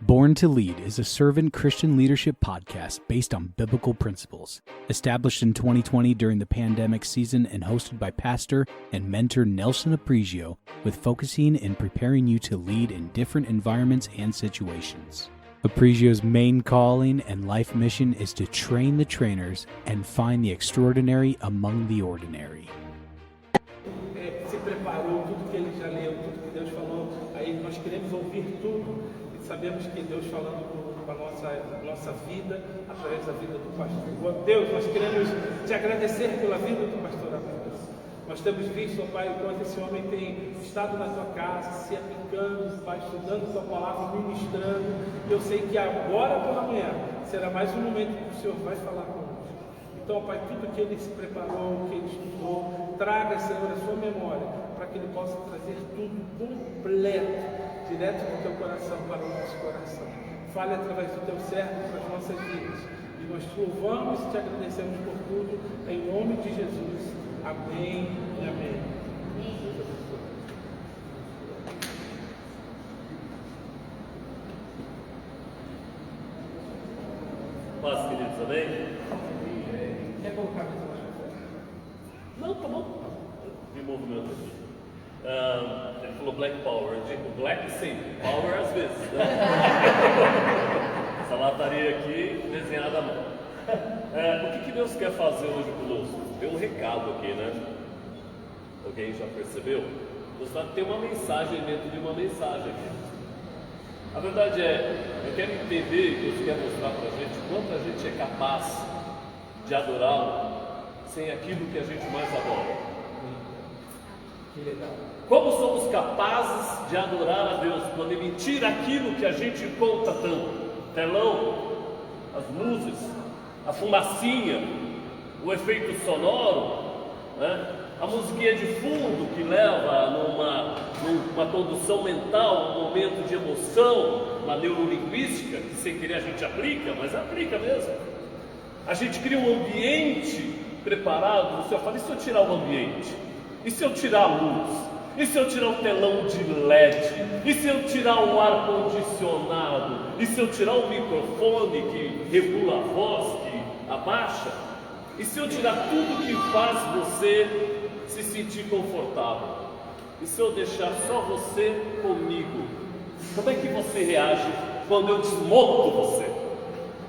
Born to Lead is a servant Christian leadership podcast based on biblical principles. Established in 2020 during the pandemic season and hosted by pastor and mentor Nelson Aprizio, with focusing in preparing you to lead in different environments and situations. Aprizio's main calling and life mission is to train the trainers and find the extraordinary among the ordinary. Se preparou tudo que ele já leu, tudo que Deus falou, aí nós queremos ouvir tudo. Sabemos que Deus falando com a nossa vida, através da vida do pastor. Deus, nós queremos te agradecer pela vida do pastor Abraão. Nós temos visto, ó Pai, o quanto esse homem tem estado na tua casa, se aplicando, Pai, estudando tua palavra, ministrando. E eu sei que agora pela manhã será mais um momento que o Senhor vai falar conosco. Então, Pai, tudo que ele se preparou, que ele estudou, traga, Senhor, a sua memória, para que ele possa trazer tudo completo, direto do teu coração para o nosso coração. Fale através do teu servo para as nossas vidas. E nós te louvamos e te agradecemos por tudo, em nome de Jesus. Amém e amém. Paz, queridos, amém? Quer colocar mais uma? Não, tá bom. Me movimento aqui. Ele falou Black Power. Eu digo Black sempre, Power às vezes. Né? Essa lataria aqui desenhada à mão. O que Deus quer fazer hoje conosco? Tem um recado aqui, né? Alguém já percebeu? Deus vai ter uma mensagem dentro de uma mensagem aqui. A verdade é, eu quero entender, Deus quer mostrar pra gente quanto a gente é capaz de adorá-lo sem aquilo que a gente mais adora. Que legal. Como somos capazes de adorar a Deus quando Ele tira aquilo que a gente conta tanto? O telão, as luzes, a fumacinha, o efeito sonoro, né? A musiquinha de fundo que leva numa condução mental, um momento de emoção, uma neurolinguística que sem querer a gente aplica, mas aplica mesmo. A gente cria um ambiente preparado. O Senhor fala, e se eu tirar o ambiente? E se eu tirar a luz? E se eu tirar o telão de LED? E se eu tirar o ar-condicionado? E se eu tirar o microfone que regula a voz, que abaixa? E se eu tirar tudo que faz você se sentir confortável? E se eu deixar só você comigo? Como é que você reage quando eu desmonto você?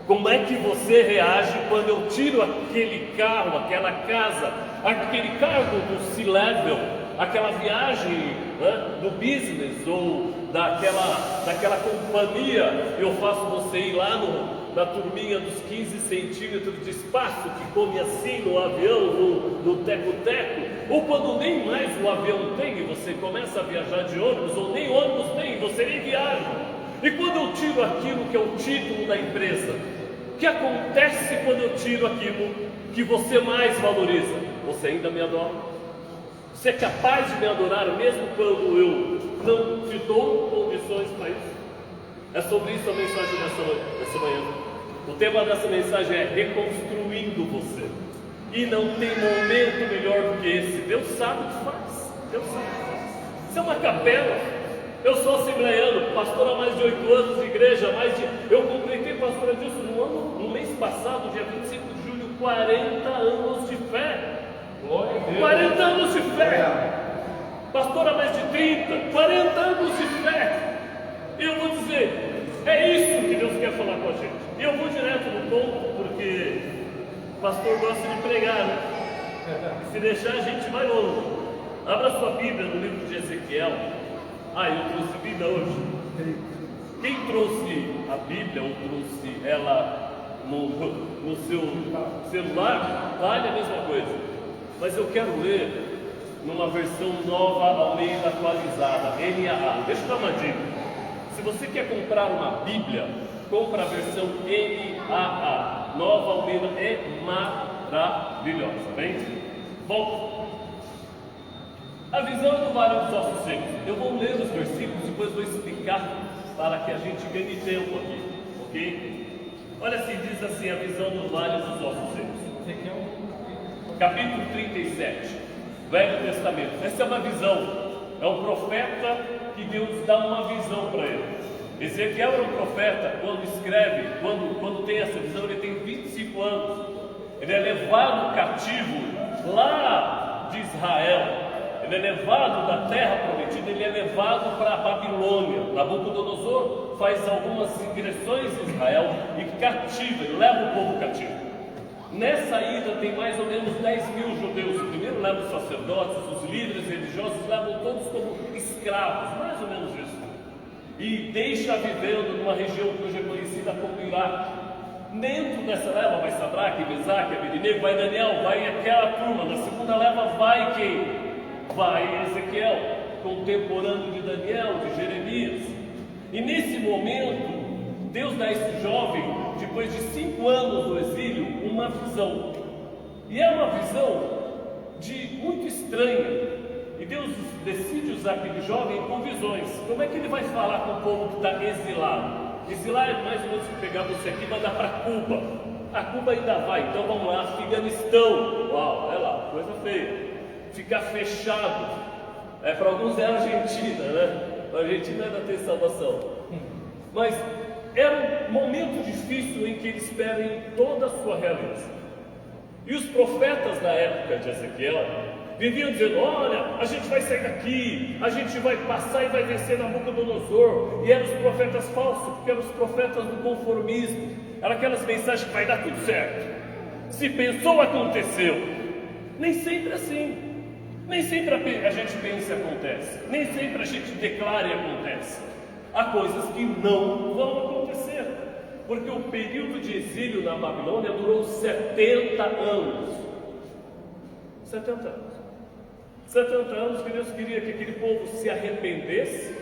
Como é que você reage quando eu tiro aquele carro, aquela casa, aquele cargo do C-Level, aquela viagem, né, do business ou daquela companhia, eu faço você ir lá na turminha dos 15 centímetros de espaço que come assim no avião, no teco-teco, ou quando nem mais o avião tem e você começa a viajar de ônibus, ou nem ônibus tem e você nem viaja. E quando eu tiro aquilo que é o título da empresa, o que acontece quando eu tiro aquilo que você mais valoriza? Você ainda me adora? Você é capaz de me adorar mesmo quando eu não te dou condições para isso? É sobre isso a mensagem dessa manhã. O tema dessa mensagem é reconstruindo você. E não tem momento melhor do que esse. Deus sabe o que faz. Deus sabe o que faz. Isso é uma capela. Eu sou assembleiano, pastor há mais de 8 anos de igreja, eu completei, pastor Adilson, no mês passado, dia 25 de julho, 40 anos de fé. 40 anos de fé. Pastor há mais de 30, 40 anos de fé. E eu vou dizer, é isso que Deus quer falar com a gente. E eu vou direto no ponto, porque o pastor gosta de pregar, né? E se deixar a gente vai longe. Abra sua Bíblia no livro de Ezequiel. Eu trouxe Bíblia hoje. Quem trouxe a Bíblia ou trouxe ela no seu celular, vale a mesma coisa. Mas eu quero ler numa versão nova, Almeida atualizada, NAA. Deixa eu dar uma dica. Se você quer comprar uma Bíblia, compra a versão NAA. Nova Almeida é maravilhosa, bem? Bom, a visão do Vale dos Ossos Secos. Eu vou ler os versículos e depois vou explicar para que a gente ganhe tempo aqui, ok? Olha assim, diz assim a visão do Vale dos Ossos Secos. Capítulo 37, Velho Testamento. Essa é uma visão. É um profeta que Deus dá uma visão para ele. Ezequiel era um profeta, quando escreve, quando tem essa visão, ele tem 25 anos. Ele é levado cativo lá de Israel. Ele é levado da terra prometida, ele é levado para a Babilônia. Nabucodonosor faz algumas ingressões em Israel e cativa, ele leva o povo cativo. Nessa ida tem mais ou menos 10 mil judeus. Primeiro levam os sacerdotes, os líderes religiosos, levam todos como escravos, mais ou menos isso. E deixa vivendo numa região que hoje é conhecida como Iraque. Dentro dessa leva vai Sadraque, Mesaque, Abednego, vai Daniel, vai aquela turma. Na segunda leva vai quem? Vai Ezequiel, contemporâneo de Daniel, de Jeremias. E nesse momento, Deus dá a esse jovem, depois de 5 anos no exílio, uma visão. E é uma visão muito estranha. E Deus decide usar aquele jovem com visões. Como é que ele vai falar com o povo que está exilado? Exilar é mais ou menos pegar você aqui e mandar para Cuba. A Cuba ainda vai, então vamos lá, Afeganistão. Uau, olha lá, coisa feia. Ficar fechado. Para alguns é a Argentina, né? A Argentina ainda tem salvação. Mas era um momento difícil em que eles perdem toda a sua realização. E os profetas da época de Ezequiel viviam dizendo: olha, a gente vai sair daqui, a gente vai passar e vai vencer Nabucodonosor. E eram os profetas falsos, porque eram os profetas do conformismo. Eram aquelas mensagens que vai dar tudo certo. Se pensou, aconteceu. Nem sempre assim. Nem sempre a gente pensa e acontece. Nem sempre a gente declara e acontece. Há coisas que não vão acontecer. Porque o período de exílio na Babilônia durou 70 anos. 70 anos. 70 anos que Deus queria que aquele povo se arrependesse,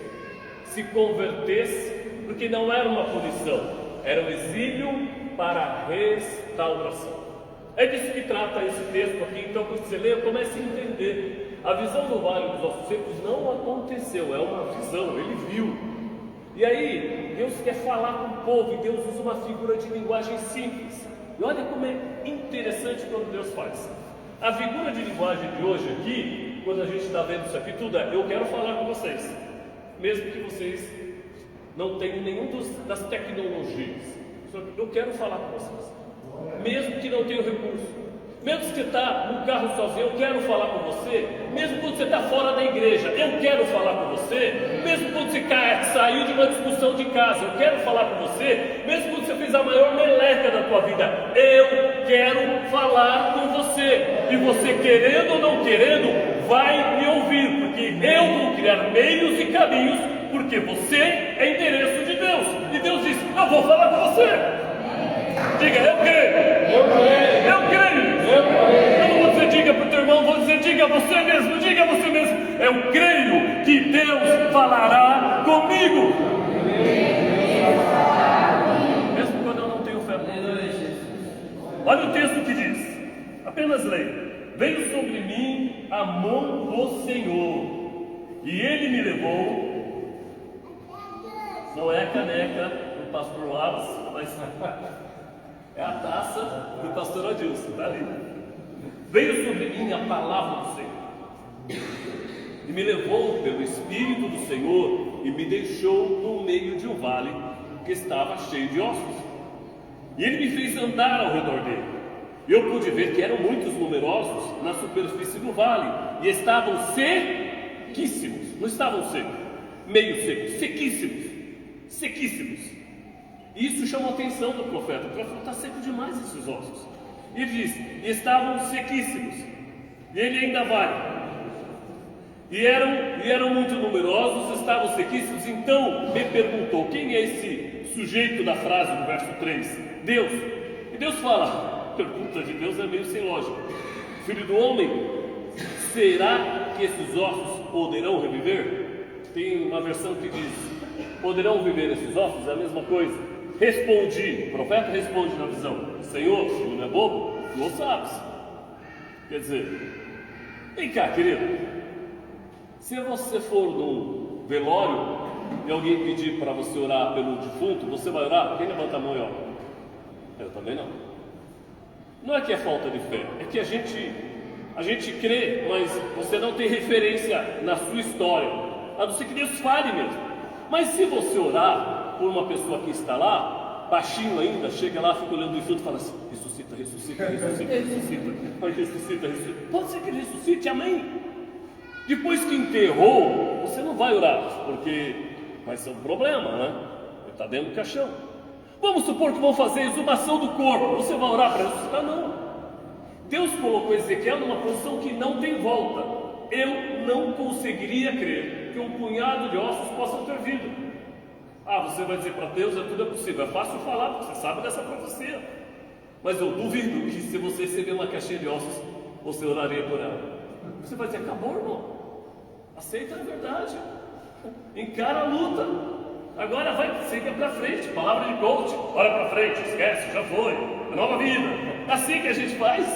se convertesse, porque não era uma punição, era um exílio para restauração. É disso que trata esse texto aqui. Então, quando você lê, comece a entender. A visão do Vale dos Ossos Secos não aconteceu, é uma visão, ele viu. E aí, Deus quer falar com o povo, e Deus usa uma figura de linguagem simples. E olha como é interessante quando Deus faz. A figura de linguagem de hoje aqui, quando a gente está vendo isso aqui tudo, eu quero falar com vocês, mesmo que vocês não tenham nenhum das tecnologias. Eu quero falar com vocês, mesmo que não tenham recurso. Mesmo que você está no carro sozinho, eu quero falar com você. Mesmo quando você está fora da igreja, eu quero falar com você. Mesmo quando você saiu de uma discussão de casa, eu quero falar com você. Mesmo quando você fez a maior meleca da tua vida, eu quero falar com você. E você, querendo ou não querendo, vai me ouvir, porque eu vou criar meios e caminhos, porque você é endereço de Deus. E Deus diz: eu vou falar com você. Diga: eu creio. Eu creio. Eu creio. Eu não vou dizer diga para o teu irmão, vou dizer diga a você mesmo, diga a você mesmo. Eu creio que Deus falará comigo. Mesmo quando eu não tenho fé. Olha o texto que diz, apenas leia. Veio sobre mim a mão do Senhor, e Ele me levou. Não é a caneca do pastor Labs, mas é a taça do pastor Adilson, está ali. Veio sobre mim a palavra do Senhor, e me levou pelo Espírito do Senhor, e me deixou no meio de um vale que estava cheio de ossos. E Ele me fez andar ao redor dele. Eu pude ver que eram muitos numerosos na superfície do vale, e estavam sequíssimos, não estavam secos, meio secos, sequíssimos. E isso chamou a atenção do profeta. O profeta: está seco demais esses ossos. E ele diz: e estavam sequíssimos. E ele ainda vai. E eram muito numerosos, estavam sequíssimos. Então me perguntou: quem é esse sujeito da frase do verso 3? Deus. E Deus fala: pergunta de Deus é meio sem lógica. Filho do homem, será que esses ossos poderão reviver? Tem uma versão que diz: poderão viver esses ossos? É a mesma coisa. Respondi, o profeta responde na visão: Senhor, tu não é bobo? Tu não sabes. Quer dizer, vem cá, querido, se você for num velório e alguém pedir para você orar pelo defunto, você vai orar? Quem levanta a mão e ora? Eu também não. Não é que é falta de fé, é que a gente crê, mas você não tem referência na sua história, a não ser que Deus fale mesmo. Mas se você orar, por uma pessoa que está lá, baixinho ainda, chega lá, fica olhando o defunto e fala assim: ressuscita, ressuscita, ressuscita, ressuscita, mas ressuscita, ressuscita. Pode ser que ele ressuscite, amém. Depois que enterrou, você não vai orar, porque vai ser um problema, né? Ele está dentro do caixão. Vamos supor que vão fazer a exumação do corpo, você vai orar para ressuscitar? Não. Deus colocou Ezequiel numa posição que não tem volta. Eu não conseguiria crer que um punhado de ossos possam ter vindo. Você vai dizer para Deus, tudo é possível. É fácil falar, porque você sabe dessa profecia. Mas eu duvido que se você receber uma caixinha de ossos, você oraria por ela. Você vai dizer: acabou, irmão. Aceita a verdade. Encara a luta. Agora vai, siga para frente. Palavra de coach. Olha para frente, esquece, já foi. É nova vida. Assim que a gente faz.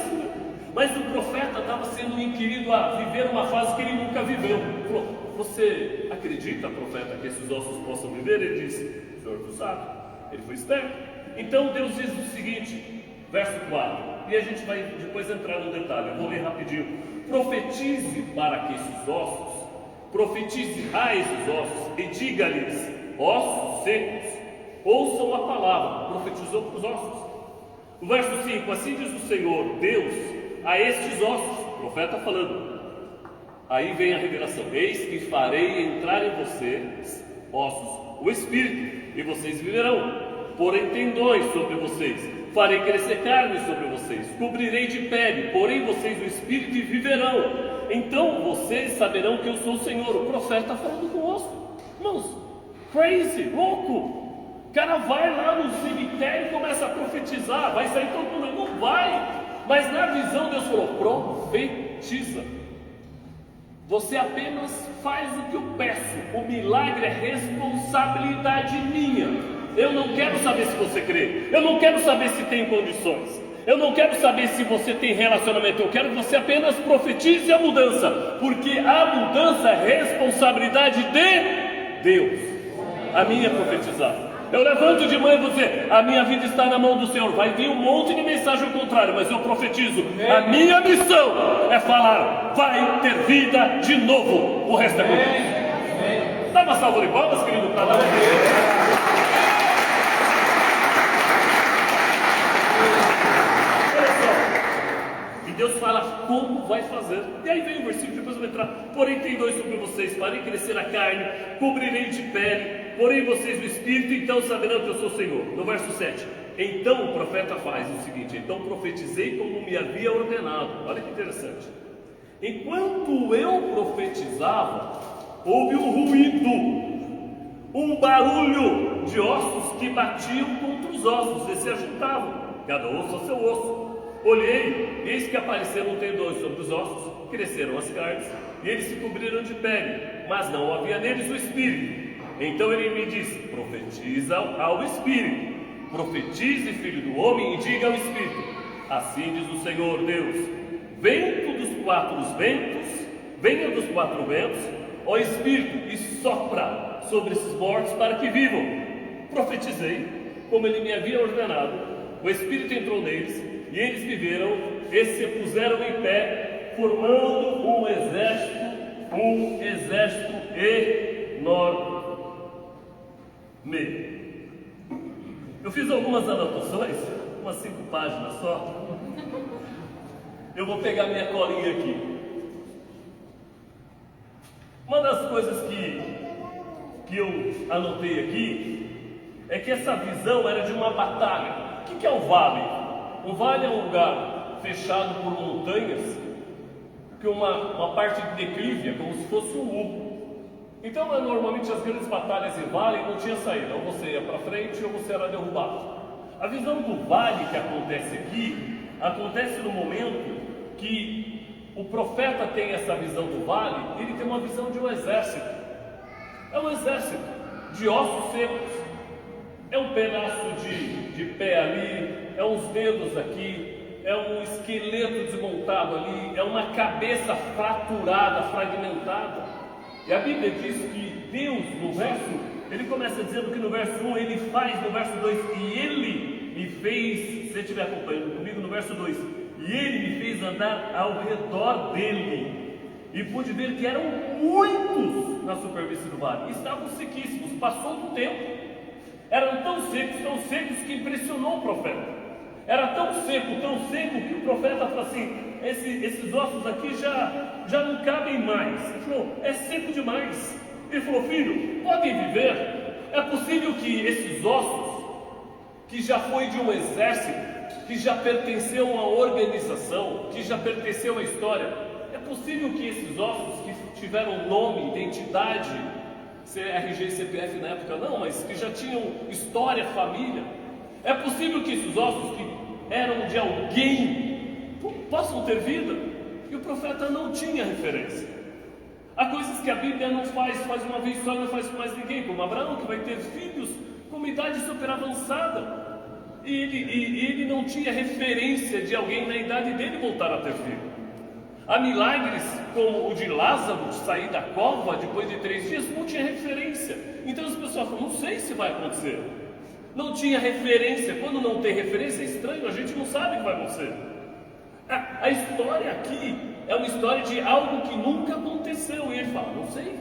Mas o profeta estava sendo inquirido a viver uma fase que ele nunca viveu. Ele falou: você acredita, profeta, que esses ossos possam viver? Ele disse: o senhor tu sabe. Ele foi esperto. Então Deus diz o seguinte, verso 4, e a gente vai depois entrar no detalhe, eu vou ler rapidinho. Profetize para que esses ossos, profetize a esses ossos e diga-lhes: ossos secos, ouçam a palavra. Profetizou para os ossos. O verso 5, assim diz o Senhor Deus a estes ossos, o profeta falando. Aí vem a revelação: eis que farei entrar em vocês, ossos, o Espírito, e vocês viverão. Porém tendões sobre vocês, farei crescer carne sobre vocês, cobrirei de pele, porém vocês o Espírito e viverão. Então vocês saberão que eu sou o Senhor. O profeta falando com o osso. Irmãos, crazy, louco. O cara vai lá no cemitério e começa a profetizar. Vai sair todo mundo? Não vai. Mas na visão Deus falou: profetiza. Você apenas faz o que eu peço. O milagre é responsabilidade minha. Eu não quero saber se você crê. Eu não quero saber se tem condições. Eu não quero saber se você tem relacionamento. Eu quero que você apenas profetize a mudança. Porque a mudança é responsabilidade de Deus. A minha é profetizar. Eu levanto de manhã e vou dizer: a minha vida está na mão do Senhor. Vai vir um monte de mensagem ao contrário, mas eu profetizo. A minha missão é falar: vai ter vida de novo. O resto é comigo. Dá uma salva de palmas, querido, para dar Deus fala como vai fazer. E aí vem o versículo, depois eu vou entrar. Porém tendões sobre vocês, farei crescer a carne, cobrirei de pele, porém vocês o Espírito, então saberão que eu sou o Senhor. No verso 7, então o profeta faz o seguinte: então profetizei como me havia ordenado. Olha que interessante. Enquanto eu profetizava, houve um ruído, um barulho de ossos que batiam contra os ossos e se ajuntavam, cada osso ao seu osso. Olhei, eis que apareceram tendões sobre os ossos, cresceram as carnes, e eles se cobriram de pele, mas não havia neles o Espírito. Então ele me disse: profetiza ao Espírito, profetize, filho do homem, e diga ao Espírito: assim diz o Senhor Deus, vento dos quatro ventos, venha dos quatro ventos, ó Espírito, e sopra sobre esses mortos para que vivam. Profetizei, como ele me havia ordenado, o Espírito entrou neles, e eles viveram e se puseram em pé, formando um exército enorme. Eu fiz algumas anotações, umas 5 páginas só. Eu vou pegar minha colinha aqui. Uma das coisas que eu anotei aqui é que essa visão era de uma batalha. O que é o vale? O vale é um lugar fechado por montanhas, que uma parte de declive é como se fosse um U. Então, normalmente as grandes batalhas em vale não tinha saída, ou você ia para frente ou você era derrubado. A visão do vale que acontece aqui, acontece no momento que o profeta tem essa visão do vale, ele tem uma visão de um exército. É um exército de ossos secos. É um pedaço de pé ali, é uns dedos aqui, é um esqueleto desmontado ali, é uma cabeça fraturada, fragmentada. E a Bíblia diz que Deus, no verso, ele começa dizendo que no verso 1 ele faz, no verso 2, e ele me fez, se você estiver acompanhando comigo no verso 2, e ele me fez andar ao redor dele, e pude ver que eram muitos na superfície do vale, e estavam sequíssimos. Passou do tempo, eram tão secos que impressionou o profeta. Era tão seco que o profeta falou assim: esses ossos aqui já não cabem mais. Ele falou: é seco demais. Ele falou: filho, podem viver? É possível que esses ossos, que já foi de um exército, que já pertenceu a uma organização, que já pertenceu à história, é possível que esses ossos que tiveram nome, identidade, RG e CPF na época não, mas que já tinham história, família, é possível que esses ossos que eram de alguém possam ter vida? E o profeta não tinha referência. Há coisas que a Bíblia não faz uma vez só, não faz com mais ninguém, como Abraão, que vai ter filhos com uma idade super avançada, e ele não tinha referência de alguém na idade dele voltar a ter filho. Há milagres como o de Lázaro, de sair da cova depois de 3 dias, não tinha referência. Então as pessoas falam: não sei se vai acontecer. Não tinha referência. Quando não tem referência é estranho, a gente não sabe o que vai acontecer. A história aqui é uma história de algo que nunca aconteceu. E ele fala: não sei.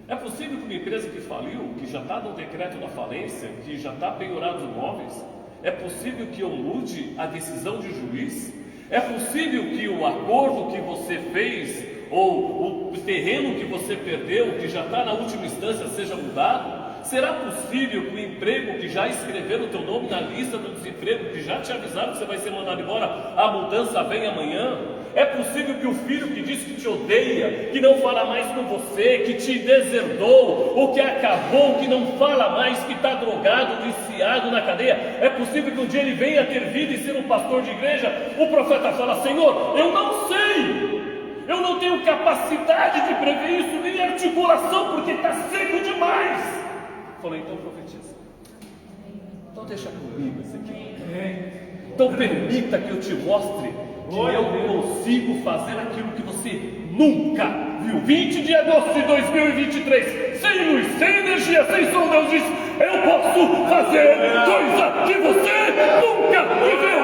É possível que uma empresa que faliu, que já está no decreto da falência, que já está penhorado os imóveis, é possível que eu mude a decisão de juiz? É possível que o acordo que você fez, ou o terreno que você perdeu, que já está na última instância, seja mudado? Será possível que o emprego que já escreveram o teu nome na lista do desemprego, que já te avisaram que você vai ser mandado embora, a mudança vem amanhã? É possível que o filho que diz que te odeia, que não fala mais com você, que te deserdou, ou que acabou, que não fala mais, que está drogado, viciado na cadeia, é possível que um dia ele venha ter vida e ser um pastor de igreja? O profeta fala: Senhor, eu não sei, eu não tenho capacidade de prever isso, nem articulação, porque está seco demais. Falei: então profetiza. Então deixa comigo isso aqui. Então permita que eu te mostre que eu consigo fazer aquilo que você nunca viu. 20 de agosto de 2023, sem luz, sem energia, sem som, Deus diz: eu posso fazer coisa que você nunca viveu.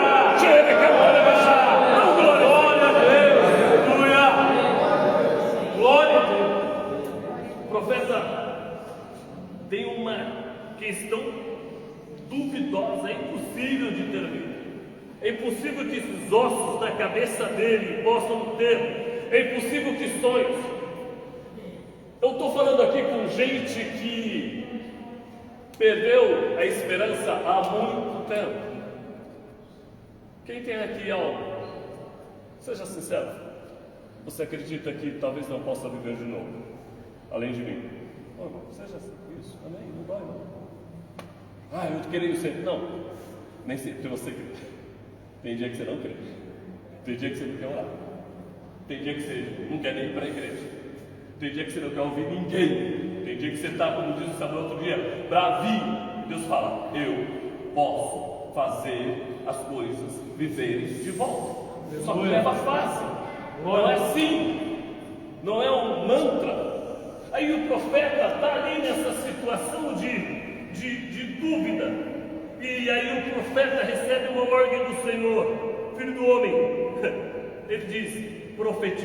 Não, glória a Deus, glória a Deus. O profeta tem uma questão duvidosa, é impossível de ter. É impossível que esses ossos da cabeça dele possam ter. É impossível que sonhos. Eu estou falando aqui com gente que perdeu a esperança há muito tempo. Quem tem aqui algo? Seja sincero. Você acredita que talvez não possa viver de novo, além de mim? Oh, irmão, seja isso. Amém? Não vai, não. Eu queria sempre. Não, nem sempre você crê. Tem dia que você não crê. Tem dia que você não quer orar. Tem dia que você não quer nem ir para a igreja. Tem dia que você não quer ouvir ninguém. Tem dia que você está, como diz o Samuel outro dia, bravinho. Deus fala: eu posso fazer as coisas viverem de volta. Só que leva fase. Não é assim. Não é um mantra. Aí o profeta está ali nessa situação de dúvida. E aí o profeta recebe uma ordem do Senhor: filho do homem, ele diz,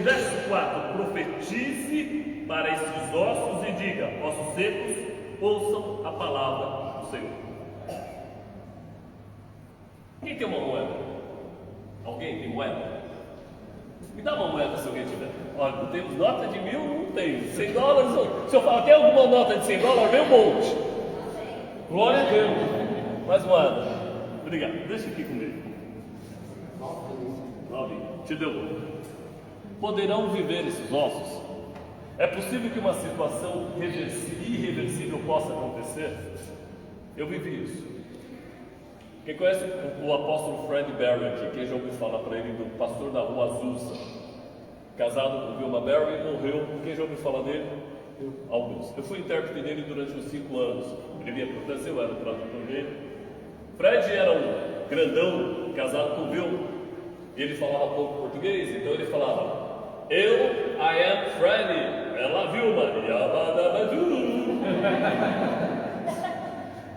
verso 4, profetize para esses ossos e diga: ossos secos, ouçam a palavra do Senhor. Quem tem uma moeda? Alguém tem moeda? Me dá uma moeda se alguém tiver. Olha, não temos nota de 1.000, não tenho. $100, se eu falar, tem alguma nota de $100? Vem um monte. Glória a Deus. Mais uma Ana. Obrigado. Deixa aqui comigo. 9. Te deu. Poderão viver esses ossos? É possível que uma situação irreversível possa acontecer? Eu vivi isso. Quem conhece o apóstolo Fred Berry aqui? Quem já ouviu falar para ele do pastor da rua Azusa? Casado com Vilma Berry, morreu. Quem já ouviu falar dele? Alguns. Eu fui intérprete dele durante uns 5 anos. Ele vinha para o Brasil, eu era o tradutor dele. Fred era um grandão, casado com Vilma. Ele falava pouco português, então ele falava: I am Freddy, ela Vilma, Yabadabadu.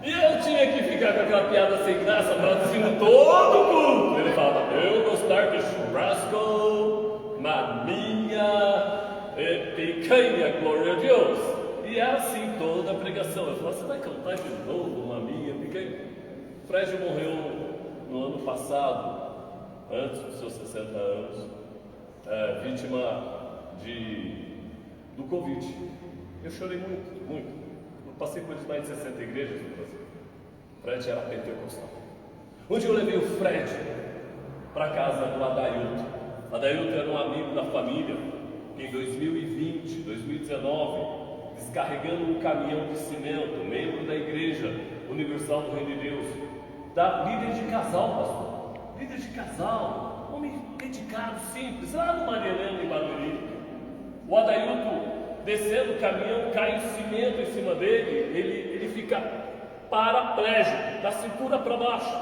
E eu tinha que ficar com aquela piada sem graça, traduzindo todo mundo. Ele falava: eu gostar de churrasco, maminha, picanha, glória a Deus. E era assim toda a pregação. Eu falava, você vai cantar de novo uma minha? Porque Fred morreu no ano passado, antes dos seus 60 anos, vítima do Covid. Eu chorei muito, muito. Eu passei por mais de 60 igrejas no Brasil. Fred era pentecostal. Um dia eu levei o Fred para casa do Adailton. Adailton era um amigo da família que em 2020, 2019, descarregando um caminhão de cimento, membro da Igreja Universal do Reino de Deus, líder de casal, pastor, líder de casal, homem dedicado, simples, lá no Maria Helena, em Barueri. O Adailton, descendo o caminhão, cai um cimento em cima dele, ele fica paraplégico, da cintura para baixo.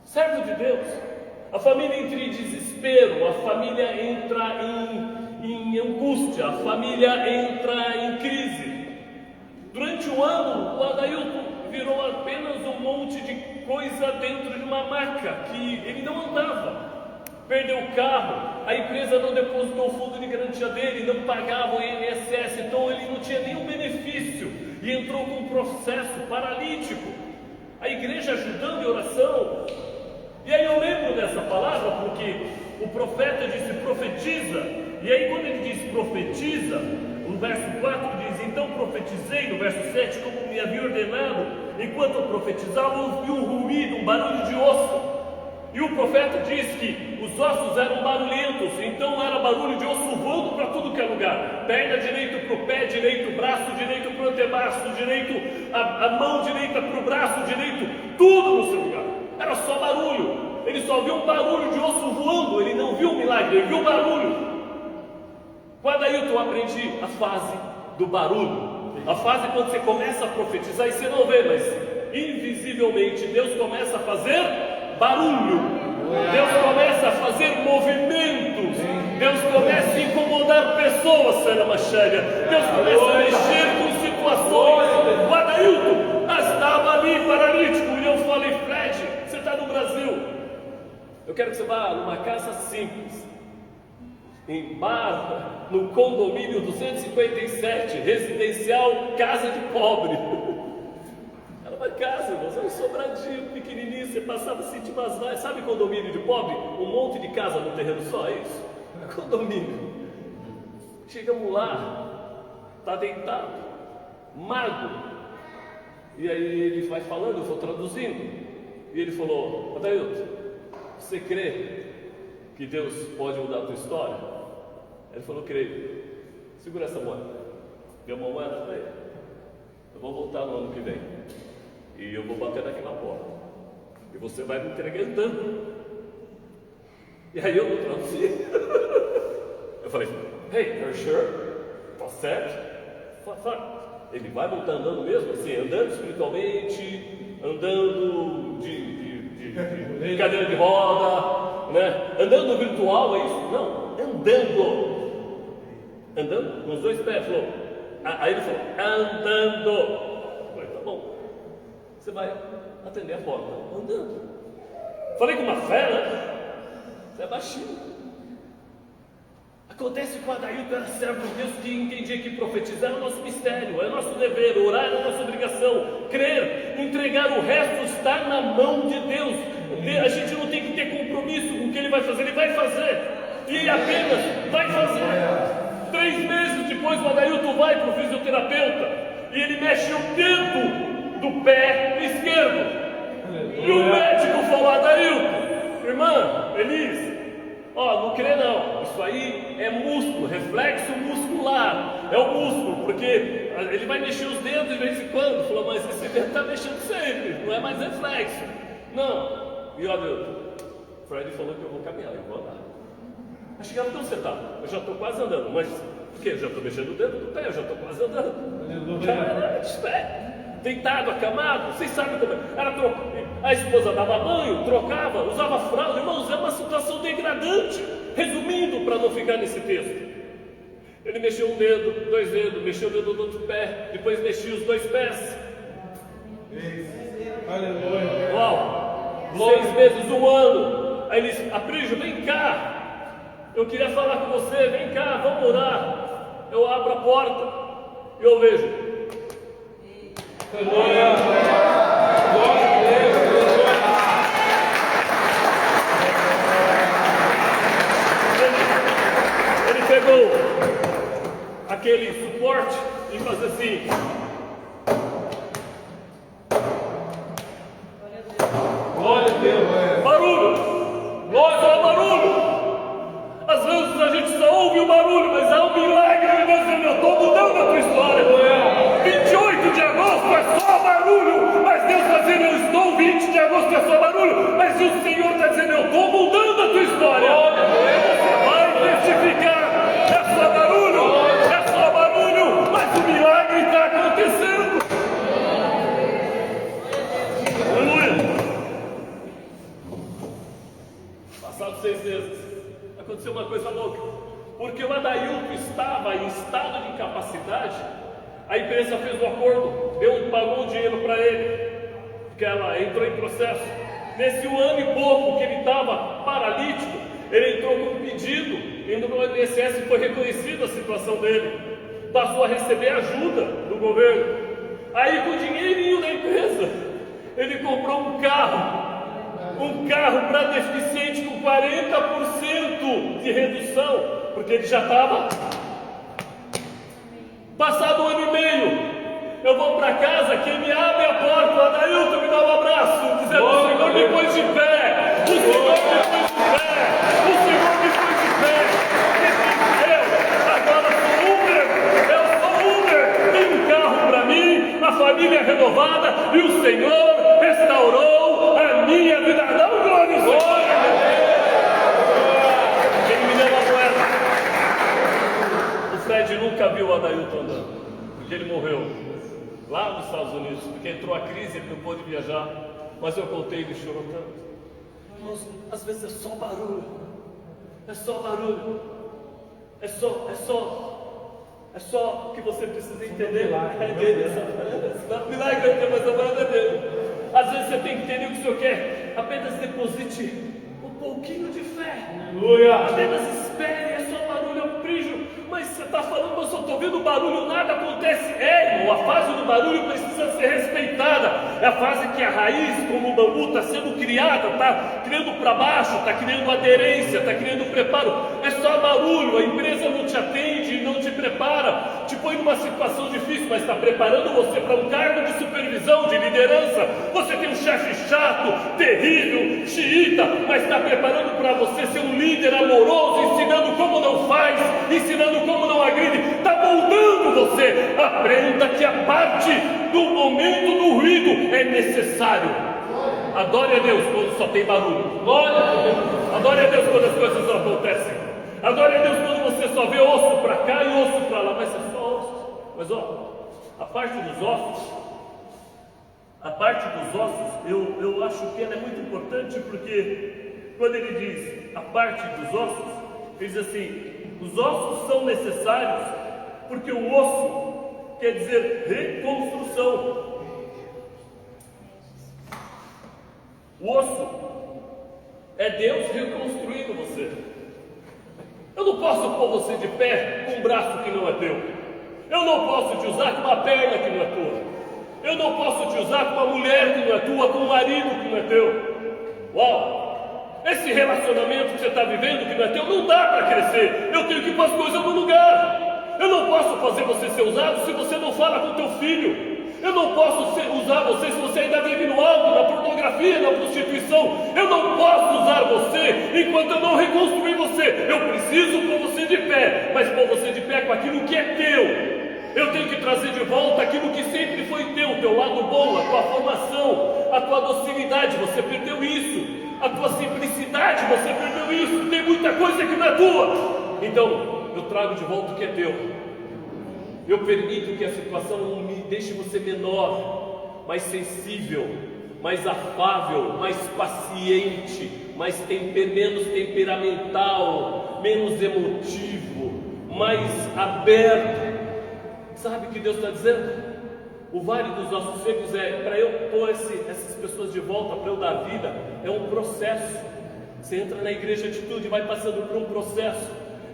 Servo de Deus. A família entra em desespero, a família entra em angústia, a família entra em crise. Durante o ano, o Adailton virou apenas um monte de coisa dentro de uma maca, que ele não andava. Perdeu o carro, a empresa não depositou o fundo de garantia dele, não pagava o INSS, então ele não tinha nenhum benefício e entrou com um processo paralítico. A igreja ajudando em oração. E aí eu lembro dessa palavra porque o profeta disse profetiza, e aí quando ele diz profetiza, no verso 4 diz, então profetizei, no verso 7, como me havia ordenado, enquanto eu profetizava, ouvi um ruído, um barulho de osso. E o profeta diz que os ossos eram barulhentos, então era barulho de osso voando para tudo que é lugar. Perna direita para o pé direito, braço direito para o antebraço direito, a mão direita para o braço direito, tudo no seu lugar. Era só barulho. Ele só viu um barulho de osso voando, ele não viu o milagre, ele viu o barulho. Com Adailton eu aprendi a fase do barulho. A fase quando você começa a profetizar e você não vê, mas invisivelmente Deus começa a fazer barulho, Deus começa a fazer movimentos, Deus começa a incomodar pessoas, Deus começa a mexer com situações. O Adailton estava ali paralítico e eu falei, Fred, você está no Brasil, eu quero que você vá numa casa simples, em Barra, no condomínio 257, residencial Casa de Pobre. Uma casa, irmãos, era um sobradinho pequenininho, você passava, sentia umas vaias, sabe condomínio de pobre? Um monte de casa no terreno só, é isso? Condomínio. Chegamos lá, está deitado, mago. E aí ele vai falando, eu vou traduzindo. E ele falou, Adailton, você crê que Deus pode mudar a tua história? Ele falou, creio. Segura essa moeda. Deu uma moeda para ele. Eu vou voltar no ano que vem. E eu vou bater aqui na porta. E você vai me entregando. E aí eu não traduzi. Eu falei, hey, you're sure? Tá certo? Ele vai voltar andando mesmo, assim, andando espiritualmente, andando de cadeira de roda, né? Andando virtual, é isso? Não, andando. Andando com os dois pés. Falou. Aí ele falou, andando. Eu falei, tá bom. Você vai atender a porta andando. Falei com uma fé, né? Você é baixinho. Acontece com o Adailton, era servo de Deus que entendia que profetizar é o nosso mistério, é o nosso dever, orar é a nossa obrigação, crer, entregar o resto está na mão de Deus. A gente não tem que ter compromisso com o que Ele vai fazer, Ele vai fazer, e apenas vai fazer. 3 meses depois o Adailton vai para o fisioterapeuta e ele mexe o dedo do pé esquerdo. E o médico falou, Adailton, irmã, Elis, não crê não, isso aí é músculo, reflexo muscular, é o músculo, porque ele vai mexer os dedos de vez em quando. Falou, mas esse dedo está mexendo sempre, não é mais reflexo. Não. E olha, o Fred falou que eu vou caminhar, eu vou andar. Mas chegava, onde você está? Eu já estou quase andando, mas por quê? Eu já estou mexendo o dedo do pé, eu já estou quase andando. Cara, de pé, deitado, acamado, vocês sabem como é. A esposa dava banho, trocava, usava fralda. Irmãos, é uma situação degradante. Resumindo, para não ficar nesse texto, ele mexeu um dedo, 2 dedos, mexeu o dedo do outro pé, depois mexia os 2 pés. Aleluia. Uau! 6 meses, 1 ano. Aí ele disse, Aprígio, vem cá, eu queria falar com você, vem cá, vamos orar. Eu abro a porta, E eu vejo. Ele pegou aquele suporte e faz assim. Glória a Deus. Barulho! Só barulho! Às vezes a gente só ouve o barulho, mas há um milagre de Deus dizendo: eu estou mudando a tua história. 28 de agosto é só barulho, mas Deus está dizendo: eu estou. 20 de agosto é só barulho, mas o Senhor está dizendo: eu estou mudando a tua história. Você vai testificar: é só barulho, mas o milagre está acontecendo. Aleluia! Passados 6 meses, aconteceu uma coisa louca, porque o Adailton estava em estado de incapacidade. A empresa fez um acordo, pagou um dinheiro para ele, porque ela entrou em processo. Nesse 1 ano e pouco que ele estava paralítico, ele entrou com um pedido, e no INSS foi reconhecida a situação dele, passou a receber ajuda do governo. Aí, com o dinheirinho da empresa, ele comprou um carro para deficiente com 40% de redução, porque ele já estava. Passado 1 ano e meio, eu vou para casa, quem me abre a porta, o Adailton me dá um abraço, dizendo: o Senhor me pôs de pé, o Senhor me pôs de pé, o Senhor me pôs de pé. Eu agora sou Uber, tem um carro para mim, a família renovada, e o Senhor restaurou a minha vida. Dá um glória ao Senhor. Quem me deu uma moeda? O Fred nunca viu o Adailton andando, porque ele morreu lá nos Estados Unidos, porque entrou a crise, ele não pôde viajar. Mas eu contei, ele chorou tanto. Irmãos, às vezes é só barulho, é só o que você precisa entender. É dele, milagre é mas a parada é dele. Às vezes você tem que entender o que o Senhor quer. Apenas deposite um pouquinho de fé. Aleluia. Apenas espere, é só barulho, é um brilho. Mas você está falando: eu só estou vendo barulho, nada acontece. Irmão, a fase do barulho precisa ser respeitada. É a fase que a raiz, como o bambu, está sendo criada, está criando para baixo, está criando aderência, está criando preparo. É só barulho, a empresa não te atende, não te prepara, te põe numa situação difícil, mas está preparando você para um cargo de supervisão, de liderança. Você tem um chefe chato, terrível, xiita, mas está preparando para você ser um líder amoroso, ensinando como não faz, ensinando como não agride, está moldando você. Aprenda que a parte do momento do ruído é necessário. Adore a Deus quando só tem barulho. Adore a Deus quando as coisas não acontecem. Adore a Deus quando você só vê osso para cá e osso para lá. Mas é só osso. Mas a parte dos ossos, eu acho que ela é muito importante, porque quando ele diz a parte dos ossos, ele diz assim: os ossos são necessários, porque o osso quer dizer reconstrução. O osso é Deus reconstruindo você. Eu não posso pôr você de pé com um braço que não é teu. Eu não posso te usar com uma perna que não é tua. Eu não posso te usar com uma mulher que não é tua, com um marido que não é teu. Uau! Esse relacionamento que você está vivendo, que não é teu, não dá para crescer. Eu tenho que pôr as coisas no lugar. Eu não posso fazer você ser usado se você não fala com teu filho. Eu não posso usar você se você ainda vive no álcool, na pornografia, na prostituição. Eu não posso usar você enquanto eu não reconstruir você. Eu preciso pôr você de pé, mas pôr você de pé com aquilo que é teu. Eu tenho que trazer de volta aquilo que sempre foi teu, o teu lado bom, a tua formação, a tua docilidade. Você perdeu isso. A tua simplicidade, você perdeu isso. Tem muita coisa que não é tua. Então, eu trago de volta o que é teu. Eu permito que a situação me deixe você menor, mais sensível, mais afável, mais paciente, menos temperamental, menos emotivo, mais aberto. Sabe o que Deus está dizendo? O vale dos ossos secos para eu pôr essas pessoas de volta, para eu dar vida, é um processo. Você entra na igreja de Atitude e vai passando por um processo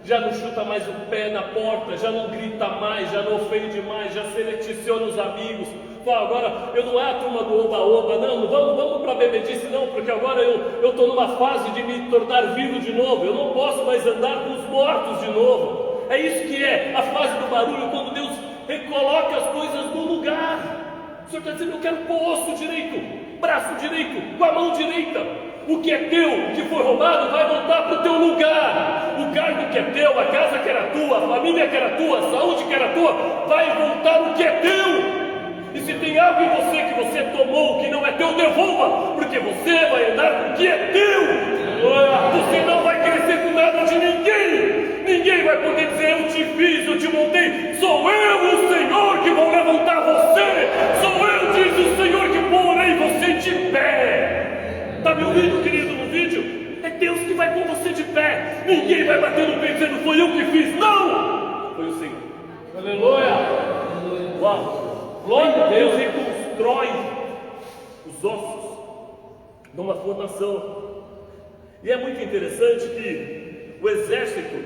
já não chuta mais o pé na porta, já não grita mais, já não ofende mais, já seleciona os amigos. Fala, agora eu não é a turma do oba-oba, não vamos para a bebedice não, porque agora eu estou numa fase de me tornar vivo de novo, eu não posso mais andar com os mortos de novo. É isso que é a fase do barulho, quando Deus recoloca as coisas no lugar. O Senhor está dizendo, eu quero pôr o osso direito, braço direito, com a mão direita. O que é teu, o que foi roubado, vai voltar para o teu lugar. O cargo que é teu, a casa que era tua, a família que era tua, a saúde que era tua, vai voltar o que é teu. E se tem algo em você que você tomou, que não é teu, devolva, porque você vai andar com o que é teu. Você não vai crescer com nada de ninguém. Ninguém vai poder dizer, eu te fiz, eu te montei. Sou eu, o Senhor, que vou levantar você. Sou eu, diz o Senhor, que porei você de pé. Está me ouvindo, querido, no vídeo? É Deus que vai pôr você de pé. Ninguém vai bater no peito dizendo, foi eu que fiz. Não! Foi o Senhor. Aleluia! Uau! Glória a Deus, reconstrói os ossos numa formação. E é muito interessante que o exército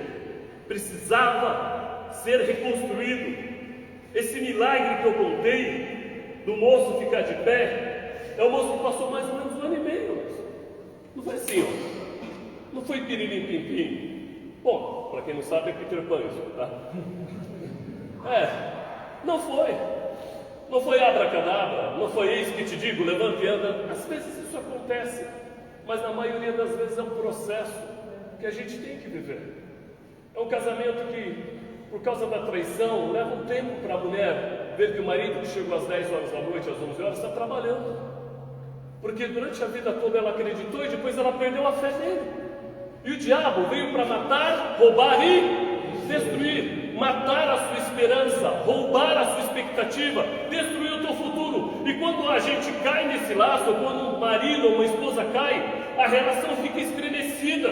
precisava ser reconstruído. Esse milagre que eu contei do moço ficar de pé é um moço que passou mais ou menos 1 ano e meio. Não foi assim, ó. Não foi pirilim pim pim. Bom, para quem não sabe é Peter Pan isso, tá? Não foi. Não foi abracadabra, não foi eis que te digo, levante e anda. Às vezes isso acontece, mas na maioria das vezes é um processo que a gente tem que viver. É um casamento que, por causa da traição, leva um tempo para a mulher ver que o marido que chegou às 10 horas da noite, às 11 horas, está trabalhando. Porque durante a vida toda ela acreditou e depois ela perdeu a fé nele. E o diabo veio para matar, roubar e destruir. Matar a sua esperança, roubar a sua expectativa, destruir o teu futuro. E quando a gente cai nesse laço, ou quando um marido ou uma esposa cai, a relação fica estremecida.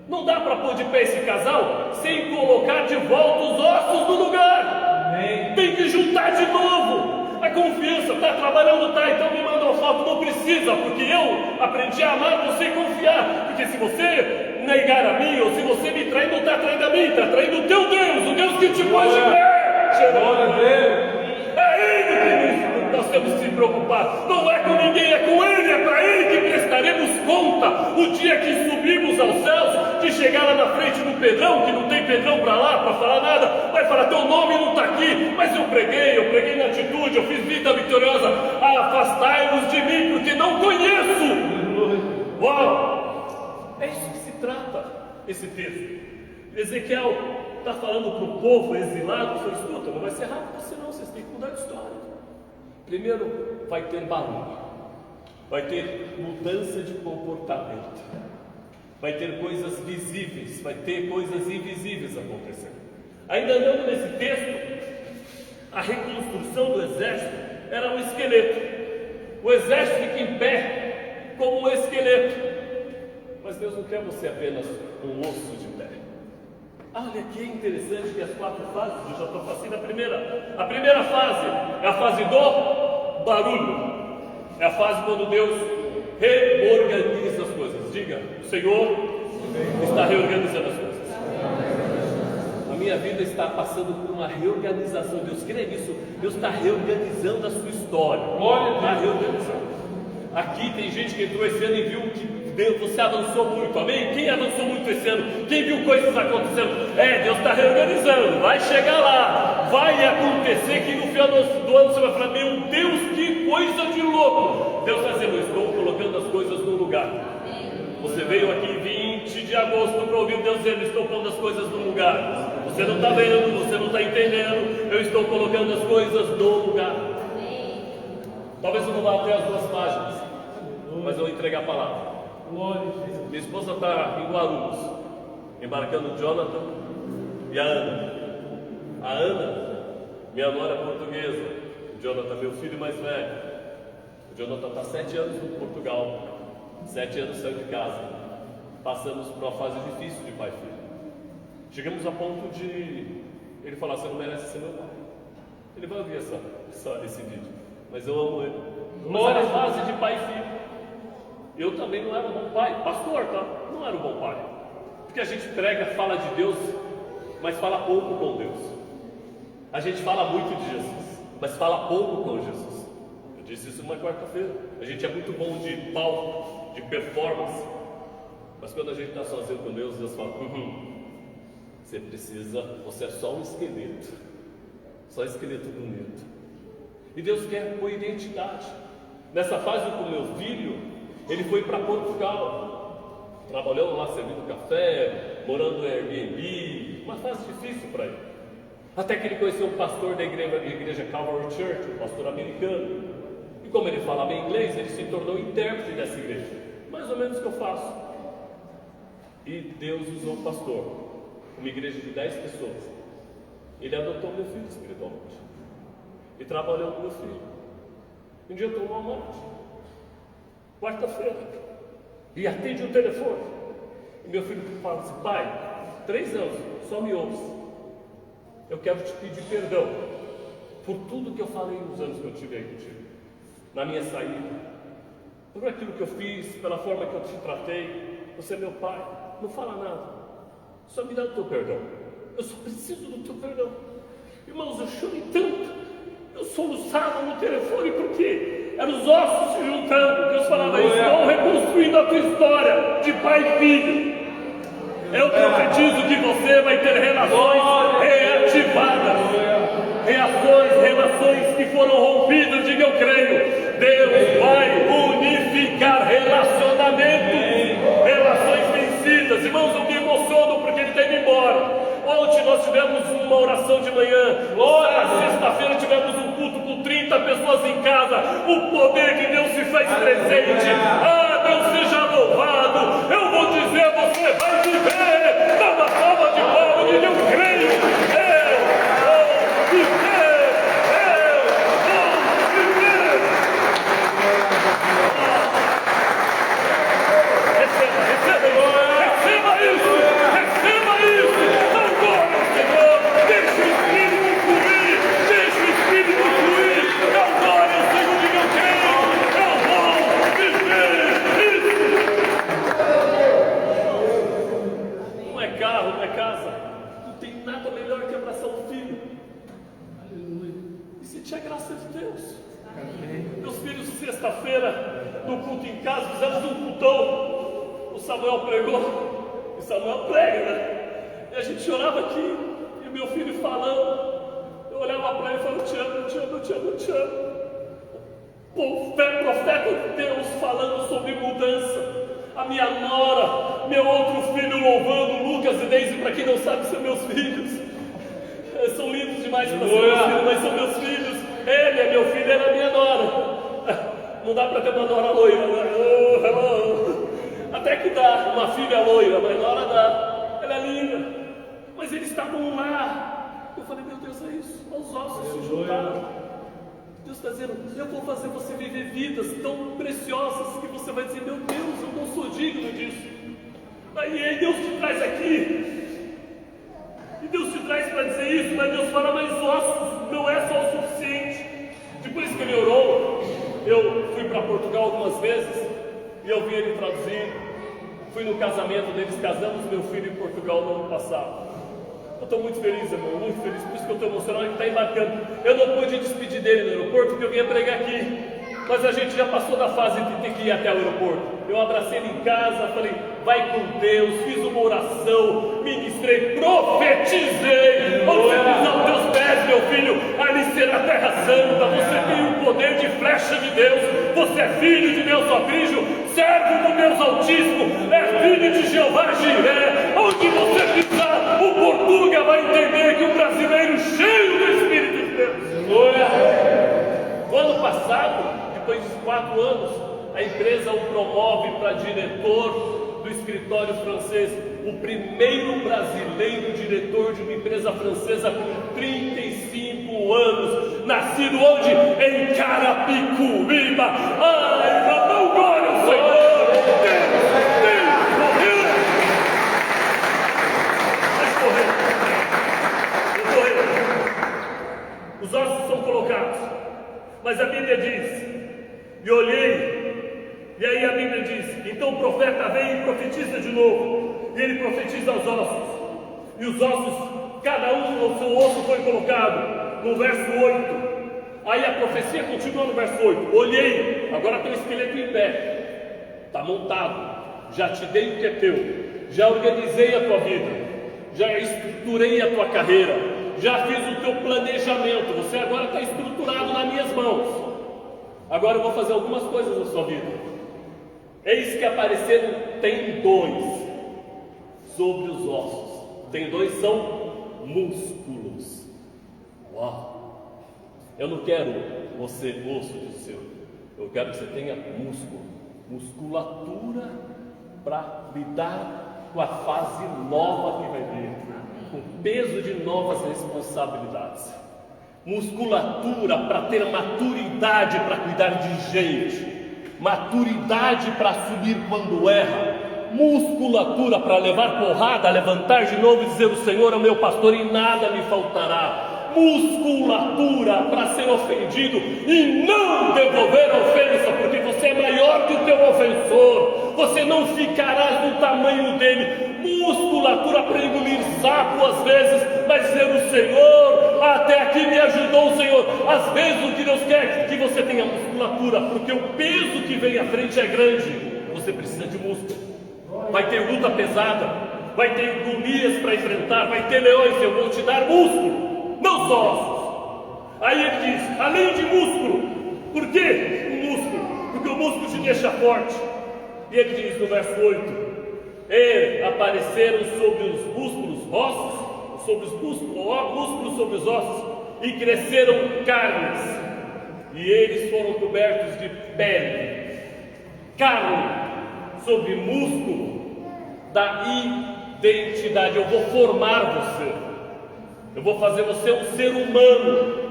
Não dá para pôr de pé esse casal sem colocar de volta os ossos no lugar. Amém. Tem que juntar de novo. A confiança, está trabalhando, então me manda uma foto, não precisa, porque eu aprendi a amar você e confiar. Porque se você negar a mim, ou se você me trair, não está traindo a mim, está traindo o teu Deus, o Deus que te pôs de pé. Glória a Deus. É Ele que nós temos que se preocupar. Não é com ninguém, é com Ele, é para Ele que prestaremos conta. O dia que subimos aos céus, que chegar lá na frente do Pedrão, que não tem Pedrão para lá, para falar nada, vai falar, teu nome não está aqui, mas eu preguei na atitude, eu fiz vida vitoriosa. Afastai-vos de mim, porque não conheço. Uau! É isso que se trata, esse texto. Ezequiel está falando para o povo exilado, falou, escuta, não vai ser rápido assim não, vocês têm que mudar de história. Primeiro, vai ter barulho, vai ter mudança de comportamento, vai ter coisas visíveis, vai ter coisas invisíveis acontecendo. Ainda andando nesse texto, a reconstrução do exército era um esqueleto. O exército fica em pé como um esqueleto. Mas Deus não quer você apenas um osso de pé. Olha que interessante que as 4 fases, eu já estou fazendo a primeira fase é a fase do barulho. É a fase quando Deus reorganiza as coisas. Diga, o Senhor está reorganizando as coisas. A minha vida está passando por uma reorganização. Deus crê nisso. Deus está reorganizando a sua história. Está reorganizando. Aqui tem gente que entrou esse ano e viu que você avançou muito, amém? Quem avançou muito esse ano? Quem viu coisas acontecendo? Deus está reorganizando, vai chegar lá, vai acontecer que no final do ano você vai falar, meu Deus, que coisa de louco! Deus está dizendo, eu estou colocando as coisas no lugar. Você veio aqui 20 de agosto para ouvir Deus dizendo, estou pondo as coisas no lugar. Você não está vendo, você não está entendendo, eu estou colocando as coisas no lugar. Talvez eu não vá até as 2 páginas, mas eu vou entregar a palavra. Minha esposa está em Guarulhos, embarcando o Jonathan e a Ana. A Ana, minha nora portuguesa, o Jonathan, meu filho mais velho. O Jonathan está 7 anos no Portugal, 7 anos saiu de casa. Passamos por uma fase difícil de pai e filho. Chegamos a ponto de ele falar, você não merece ser meu pai. Ele vai ouvir esse vídeo, mas eu amo ele. Mas era a fase de pai e filho. Eu também não era um bom pai, pastor, tá? Não era um bom pai. Porque a gente prega, fala de Deus, mas fala pouco com Deus. A gente fala muito de Jesus, mas fala pouco com Jesus. Eu disse isso numa quarta-feira. A gente é muito bom de palco, de performance, mas quando a gente está sozinho com Deus, Deus fala: você é só um esqueleto, só esqueleto bonito. E Deus quer pôr identidade. Nessa fase com meu filho, ele foi para Portugal, trabalhando lá, servindo café, morando no Airbnb, uma fase difícil para ele. Até que ele conheceu um pastor da igreja Calvary Church, um pastor americano. E como ele falava inglês, ele se tornou intérprete dessa igreja. Mais ou menos o que eu faço. E Deus usou o pastor, uma igreja de 10 pessoas. Ele adotou meu filho espiritualmente. E trabalhou com meu filho. Um dia eu estou no Walmart, quarta-feira, e atende o telefone. E meu filho fala assim: pai, 3 anos, só me ouve. Eu quero te pedir perdão por tudo que eu falei nos anos que eu tive aí contigo, na minha saída, por aquilo que eu fiz, pela forma que eu te tratei. Você é meu pai, não fala nada, só me dá o teu perdão. Eu só preciso do teu perdão. Irmãos, eu chorei tanto, eu soluçava no telefone, porque eram os ossos se juntando. Deus falava: estou reconstruindo a tua história de pai e filho. Eu profetizo que você vai ter relações reativadas, relações que foram rompidas. Diga: eu creio. Deus vai unificar relacionamentos, relações vencidas. Irmãos, eu me emociono porque ele está indo embora. Ontem nós tivemos uma oração de manhã. Na sexta-feira tivemos um culto com 30 pessoas em casa. O poder de Deus se faz presente. Ah, Deus seja louvado. Eu vou dizer, você vai viver. Dá uma salva de palmas e eu creio. Eu vou viver. Eu vou viver. Receba isso. Receba isso. Deixa o Espírito fluir, deixa o Espírito fluir. Eu glória ao Senhor, diga: eu creio, eu vou viver isso. Não é carro, não é casa, não tem nada melhor que abraçar um filho. Aleluia. E sentir a graça de Deus. Meus filhos, sexta-feira, no culto em casa, fizemos um cultão. O Samuel pregou, e Samuel prega, né? E a gente orava aqui, e meu filho falando, eu olhava para ele e falava: eu te amo, eu te amo, eu te amo, eu te amo. Profeta de Deus falando sobre mudança. A minha nora, meu outro filho louvando, Lucas e Deise, para quem não sabe, são meus filhos. São lindos demais para ser meus filhos, mas são meus filhos. Ele é meu filho, ela é minha nora. Não dá para ter uma nora loira, né? Até que dá, uma filha loira, mas nora dá. Ela é linda. Mas eles estavam lá. Eu falei: meu Deus, é isso. Os ossos se juntaram. Deus está dizendo: eu vou fazer você viver vidas tão preciosas que você vai dizer: meu Deus, eu não sou digno disso. Aí Deus te traz aqui. E Deus te traz para dizer isso, mas Deus fala: mas ossos não é só o suficiente. Depois que ele orou, eu fui para Portugal algumas vezes e eu vi ele traduzindo. Fui no casamento deles, casamos meu filho em Portugal no ano passado. Eu estou muito feliz, irmão, muito feliz, por isso que eu estou emocionado, ele está embarcando. Eu não pude despedir dele no aeroporto porque eu vinha pregar aqui, mas a gente já passou da fase de ter que ir até o aeroporto. Eu abracei ele em casa, falei: vai com Deus, fiz uma oração, ministrei, profetizei. Você pisa aos teus pés, meu filho, ali será a terra santa. Você tem o poder de flecha de Deus. Você é filho de Deus Altíssimo, servo do Deus Altíssimo, é filho de Jeová Jiré. Onde você pisar, o Portuga vai entender que um brasileiro cheio do Espírito de Deus. No ano passado, depois de 4 anos, a empresa o promove para diretor do escritório francês, o primeiro brasileiro diretor de uma empresa francesa com 35 anos, nascido onde? Em Carapicuíba. Ai, irmão, glória ao Senhor! Os ossos são colocados, mas a Bíblia diz: e olhei, e aí a Bíblia diz: então o profeta vem e profetiza de novo. e ele profetiza aos ossos, e os ossos, cada um o seu osso foi colocado, no verso 8. Aí a profecia continua no verso 8: olhei, agora tem o esqueleto em pé, está montado, já te dei o que é teu, já organizei a tua vida, já estruturei a tua carreira, já fiz o teu planejamento, você agora está estruturado nas minhas mãos. Agora eu vou fazer algumas coisas na sua vida. Eis que apareceram tendões sobre os ossos. Tendões são músculos. Uau! Eu não quero você osso, diz o Senhor. Eu quero que você tenha músculo, musculatura para lidar com a fase nova que vai vir, com o peso de novas responsabilidades. Musculatura para ter maturidade para cuidar de gente, maturidade para assumir quando erra, musculatura para levar porrada, levantar de novo e dizer: o Senhor é o meu pastor e nada me faltará, musculatura para ser ofendido e não devolver a ofensa, porque você é maior que o teu ofensor, você não ficarás no tamanho dele, musculatura para engolir sapo às vezes, mas dizer: o Senhor até aqui me ajudou, o Senhor. Às vezes o que Deus quer é que você tenha musculatura, porque o peso que vem à frente é grande, você precisa de músculo. Vai ter luta pesada, vai ter Golias para enfrentar, vai ter leões, eu vou te dar músculo, não só ossos. Aí ele diz: além de músculo. Por que o músculo? Porque o músculo te deixa forte. E ele diz no verso 8: e apareceram sobre os músculos ossos, sobre os músculos sobre os ossos, e cresceram carnes, e eles foram cobertos de pele. Carne sobre músculo dá identidade. Eu vou formar você, eu vou fazer você um ser humano,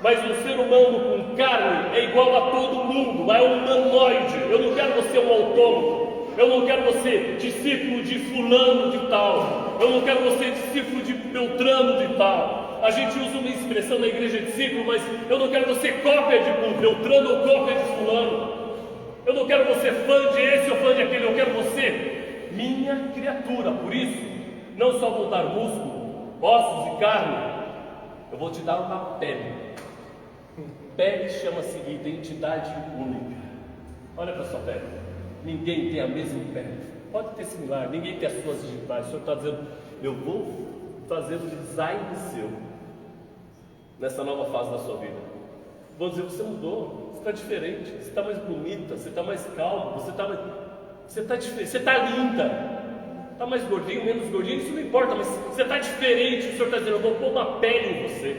mas um ser humano com carne é igual a todo mundo, é um humanoide. Eu não quero você um autômato, eu não quero você discípulo de fulano de tal, eu não quero você discípulo de Beltrano de tal. A gente usa uma expressão na igreja discípulo, mas eu não quero você cópia de Beltrano ou cópia de fulano. Eu não quero você fã de esse ou fã de aquele, eu quero você minha criatura. Por isso, não só vou dar músculo, ossos e carne, eu vou te dar uma pele. Pele chama-se identidade única. Olha para a sua pele. Ninguém tem a mesma pele. Pode ter similar, ninguém tem as suas digitais. O Senhor está dizendo: eu vou fazer um design seu nessa nova fase da sua vida. Vou dizer: você mudou, você está diferente, você está mais bonita, você está mais calmo, você está diferente, você está linda. Está mais gordinho, menos gordinho, isso não importa, mas você está diferente. O Senhor está dizendo: eu vou pôr uma pele em você,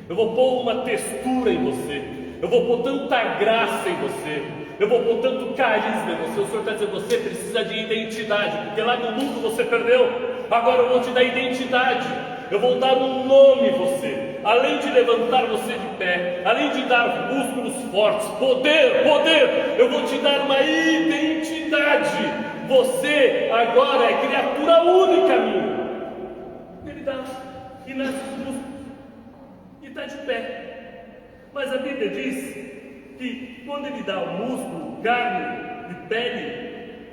eu vou pôr uma textura em você, eu vou pôr tanta graça em você, eu vou pôr tanto carisma em você. O Senhor está dizendo: você precisa de identidade, porque lá no mundo você perdeu. Agora eu vou te dar identidade, eu vou dar um nome em você. Além de levantar você de pé, além de dar músculos fortes, poder, eu vou te dar uma identidade. Você agora é criatura única minha. Ele dá, e nasce os músculos, e está de pé. Mas a Bíblia diz que quando ele dá o músculo, carne e pele,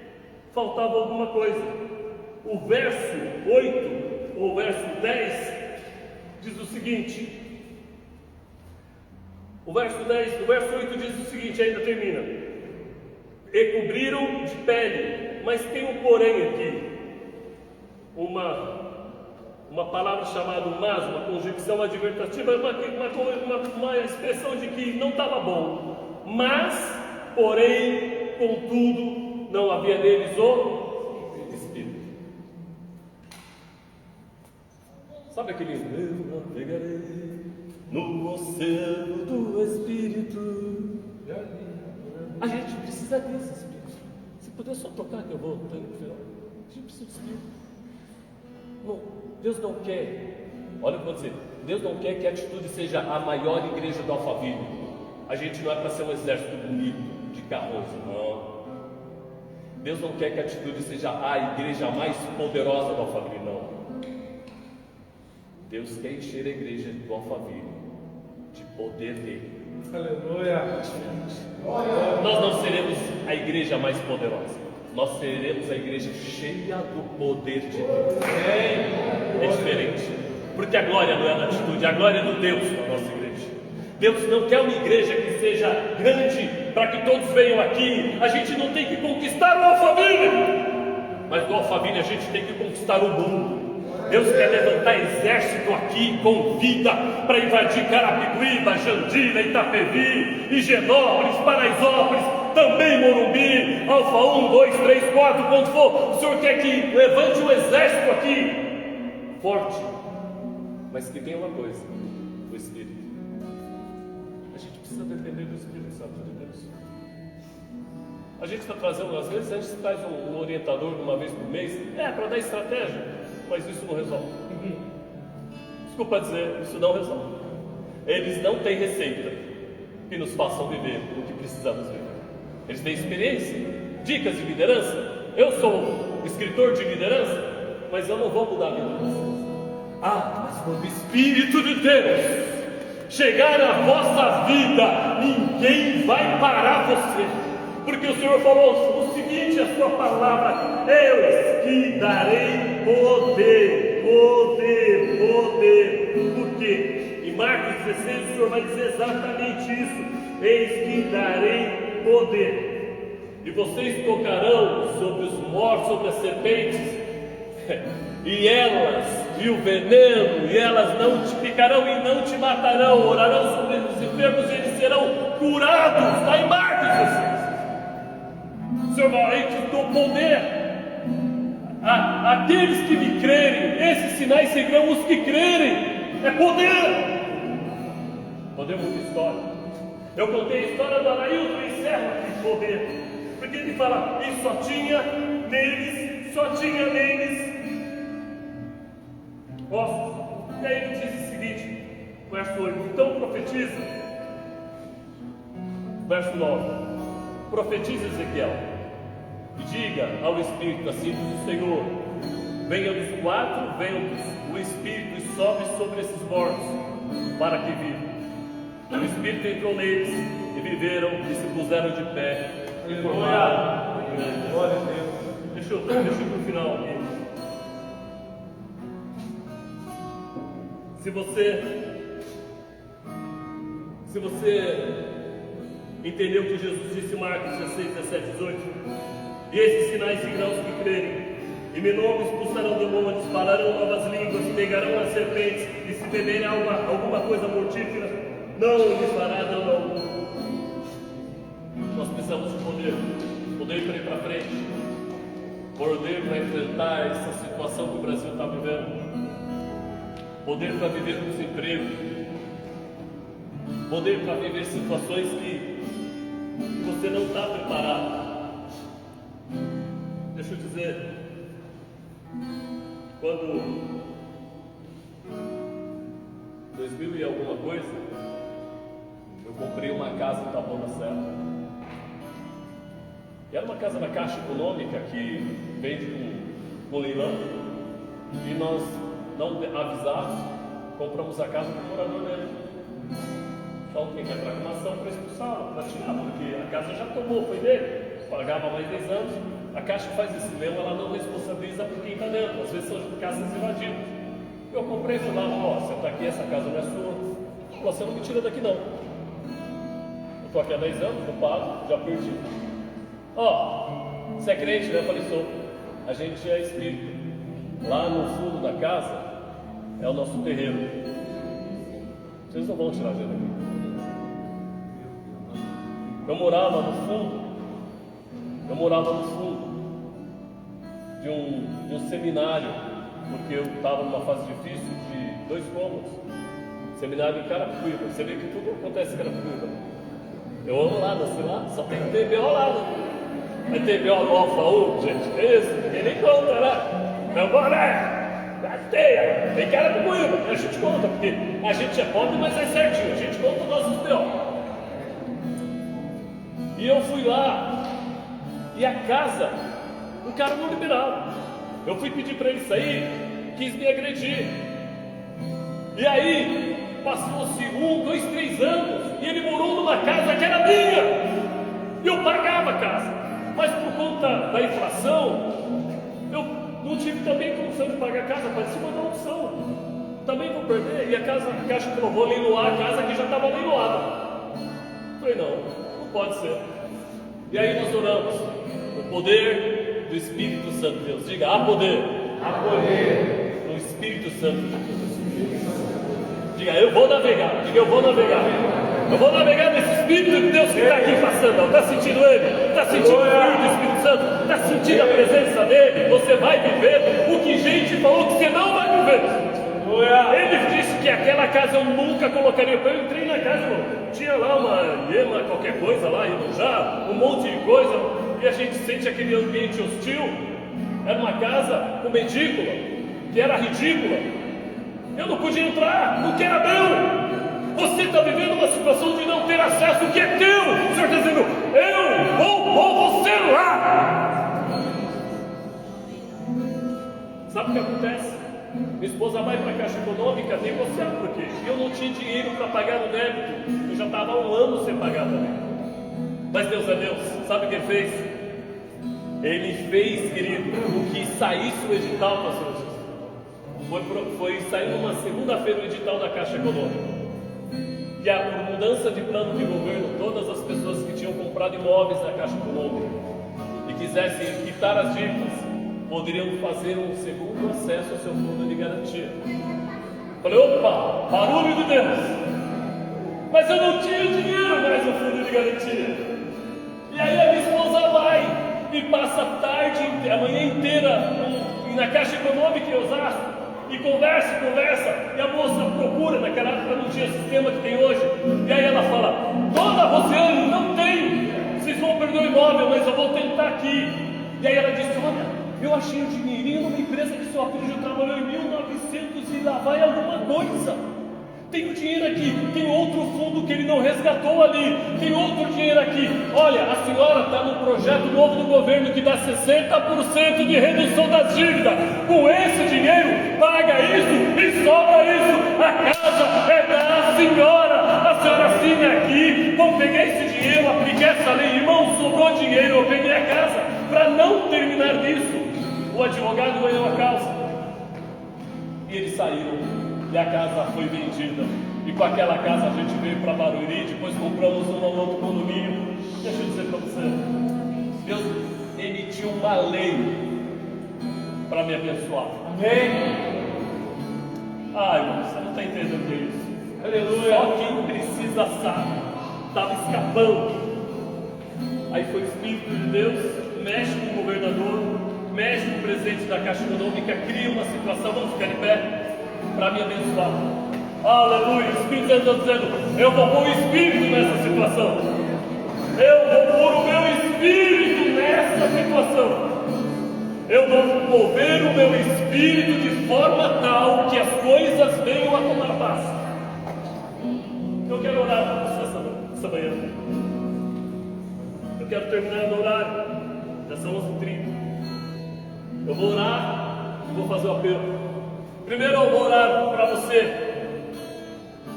faltava alguma coisa. O verso 8, ou verso 10, diz o seguinte. O verso 8 diz o seguinte, ainda termina: e cobriram de pele. Mas tem um porém aqui, uma palavra chamada mas, uma conjunção adversativa, uma expressão de que não estava bom. Mas, porém, contudo, não havia neles o Espírito. Sabe aquele: eu navegarei no oceano do Espírito? A gente precisa desse Espírito. Se puder só tocar que eu vou estar no final. A gente precisa do Espírito. Não, Deus não quer, olha o que eu vou dizer, Deus não quer que a atitude seja a maior igreja do Alphaville. A gente não é para ser um exército bonito de carros, não. Deus não quer que a atitude seja a igreja mais poderosa do Alphaville, não. Deus quer encher a igreja do Alphaville de poder dele. Aleluia. Nós não seremos a igreja mais poderosa, nós seremos a igreja cheia do poder de Deus. É diferente, porque a glória não é da atitude, a glória é do Deus na nossa igreja. Deus não quer uma igreja que seja grande para que todos venham aqui. A gente não tem que conquistar o Alphaville, mas do Alphaville a gente tem que conquistar o mundo. Deus quer levantar exército aqui com vida para invadir Carapicuíba, Jandira, Itapevi, Higienópolis, Paraisópolis, também Morumbi, Alfa 1, 2, 3, 4, quanto for. O Senhor quer que levante um exército aqui forte, mas que tenha uma coisa: o Espírito. A gente precisa depender do Espírito Santo de Deus. A gente está trazendo, às vezes a gente traz um orientador uma vez por mês, para dar estratégia, mas isso não resolve. Desculpa dizer, isso não resolve. Eles não têm receita que nos façam viver o que precisamos viver. Eles têm experiência, dicas de liderança. Eu sou escritor de liderança, mas eu não vou mudar a vida de vocês. Mas quando o Espírito de Deus chegar na vossa vida, ninguém vai parar você. Porque o Senhor falou o seguinte, a sua palavra: eu te darei poder. Por quê? Em Marcos 16 o Senhor vai dizer exatamente isso: eis que darei poder, e vocês tocarão sobre os mortos, sobre as serpentes, e o veneno, e elas não te picarão e não te matarão, orarão sobre os enfermos e eles serão curados. Está em Marcos 16. Senhor, eu te dou poder. Aqueles que me crerem, esses sinais seguirão os que crerem. É poder. Poder muita história. Eu contei a história do Araildo e encerro aqui poder, porque ele fala, e só tinha neles ossos. E aí ele diz o seguinte, verso 8: então profetiza. Verso 9: profetiza Ezequiel e diga ao Espírito, assim diz o Senhor: venha dos quatro ventos o Espírito e sobe sobre esses mortos, para que vivam. O Espírito entrou neles e viveram e se puseram de pé e formaram. Glória a Deus. Deixa eu para o final aqui. Se você entendeu o que Jesus disse em Marcos 16, 17, 18: e esses sinais seguirão os que crerem, e meu nome expulsarão demônios, falarão novas línguas, pegarão as serpentes, e se beberem alguma coisa mortífera, não lhes fará dano algum. Nós precisamos de poder para ir para frente, poder para enfrentar essa situação que o Brasil está vivendo, poder para viver o desemprego, poder para viver situações que você não está preparado. Deixa eu dizer, quando 2000 e alguma coisa, eu comprei uma casa em Taboão da Serra. E era uma casa da Caixa Econômica que vende com leilão. E nós, não avisados, compramos a casa com o morador dele. Então tem que entrar com uma ação para expulsá-lo, para tirar, porque a casa já tomou, foi dele, pagava mais 10 anos. A Caixa faz esse mesmo, ela não responsabiliza por quem está dentro, às vezes são casas invadidas. Eu comprei e falei lá, você está aqui, essa casa não é sua, você não me tira daqui não. Eu estou aqui há 10 anos, não pago, já perdi. Você é crente, né? Eu falei, sou. A gente é espírito. Lá no fundo da casa é o nosso terreiro. Vocês não vão tirar a gente daqui. Eu morava no fundo de um seminário, porque eu estava numa fase difícil de 2 cômodos. Seminário em Carapicuíba. Você vê que tudo acontece em Carapicuíba. Eu amo lá, nasci lá, só tem TBO lá, né? Vai TBO no Alfa 1, gente, esse, ninguém nem conta, né? Meu boné, gateia, tem Carapicuíba, a gente conta, porque a gente é pobre, mas é certinho, a gente conta os nossos TBO. E eu fui lá, e a casa, o cara não liberava. Eu fui pedir para ele sair, quis me agredir. E aí, passou-se 1, 2, 3 anos, e ele morou numa casa que era minha. E eu pagava a casa. Mas por conta da inflação, pai, se mandar unção, também vou perder. E a caixa falou, vou leiloar a casa que já estava leiloada. Falei, não pode ser. E aí nós oramos, o poder do Espírito Santo de Deus. Diga, há poder no Espírito Santo de Deus. Diga, eu vou navegar. Diga, eu vou navegar. Eu vou navegar nesse Espírito de Deus que está aqui passando. Está sentindo Ele? Está sentindo o Espírito do Espírito Santo? Está sentindo a presença dele? Você vai viver o que gente falou que você não vai viver. Ele disse que aquela casa eu nunca colocaria. Eu entrei na casa, irmão, tinha lá uma hiena, qualquer coisa lá, já um monte de coisa, e a gente sente aquele ambiente hostil. Era uma casa com edícula, que era ridícula. Eu não podia entrar, porque era meu. Você está vivendo uma situação de não ter acesso ao que é teu. O Senhor está dizendo, eu vou pôr você lá. Sabe o que acontece? Minha esposa vai para a Caixa Econômica negociar, porque eu não tinha dinheiro para pagar o débito. Eu já estava há um ano sem pagar também. Mas Deus é Deus, sabe o que Ele fez? Ele fez, querido, o que saísse o edital, pastor Jesus. Foi sair numa segunda-feira o edital da Caixa Econômica. E por mudança de plano de governo, todas as pessoas que tinham comprado imóveis na Caixa Econômica e quisessem quitar as dívidas, poderiam fazer um segundo acesso ao seu fundo de garantia. Falei, opa, barulho de Deus! Mas eu não tinha dinheiro mais no fundo de garantia. E aí a minha esposa vai e passa a tarde, a manhã inteira na Caixa Econômica em Osasco, e conversa, e a moça procura, naquela época não tinha sistema que tem hoje, e aí ela fala, dona Rosiane, não tem, vocês vão perder o imóvel, mas eu vou tentar aqui. E aí ela disse, olha, eu achei o dinheirinho numa empresa que seu apelido trabalhou em 1900 e lá vai alguma coisa. Tem o dinheiro aqui, tem outro fundo que ele não resgatou ali, tem outro dinheiro aqui. Olha, a senhora está no projeto novo do governo que dá 60% de redução das dívidas. Com esse dinheiro, paga isso e sobra isso. A casa é da senhora. A senhora assina aqui. Vou pegar esse dinheiro, apliquei essa lei. Irmão, sobrou dinheiro, eu peguei a casa. Para não terminar disso, o advogado ganhou a causa. E eles saíram. E a casa foi vendida. E com aquela casa a gente veio para Barueri. Depois compramos um outro condomínio. Deixa eu dizer para você, Deus emitiu uma lei para me abençoar. Amém? Ai, irmão, você não está entendendo o que é isso. Aleluia. Só quem precisa sabe. Estava escapando. Aí foi o Espírito de Deus, mexe com o governador, mexe com o presidente da Caixa Econômica, cria uma situação. Vamos ficar de pé para me abençoar. Aleluia. O Espírito Santo está dizendo, eu vou pôr o Espírito nessa situação. Eu vou pôr o meu Espírito nessa situação. Eu vou mover o meu Espírito de forma tal que as coisas venham a tomar paz. Eu quero orar por você essa manhã. Eu quero terminar no horário. Já são 11h30. Eu vou orar e vou fazer o apelo. Primeiro eu vou orar para você,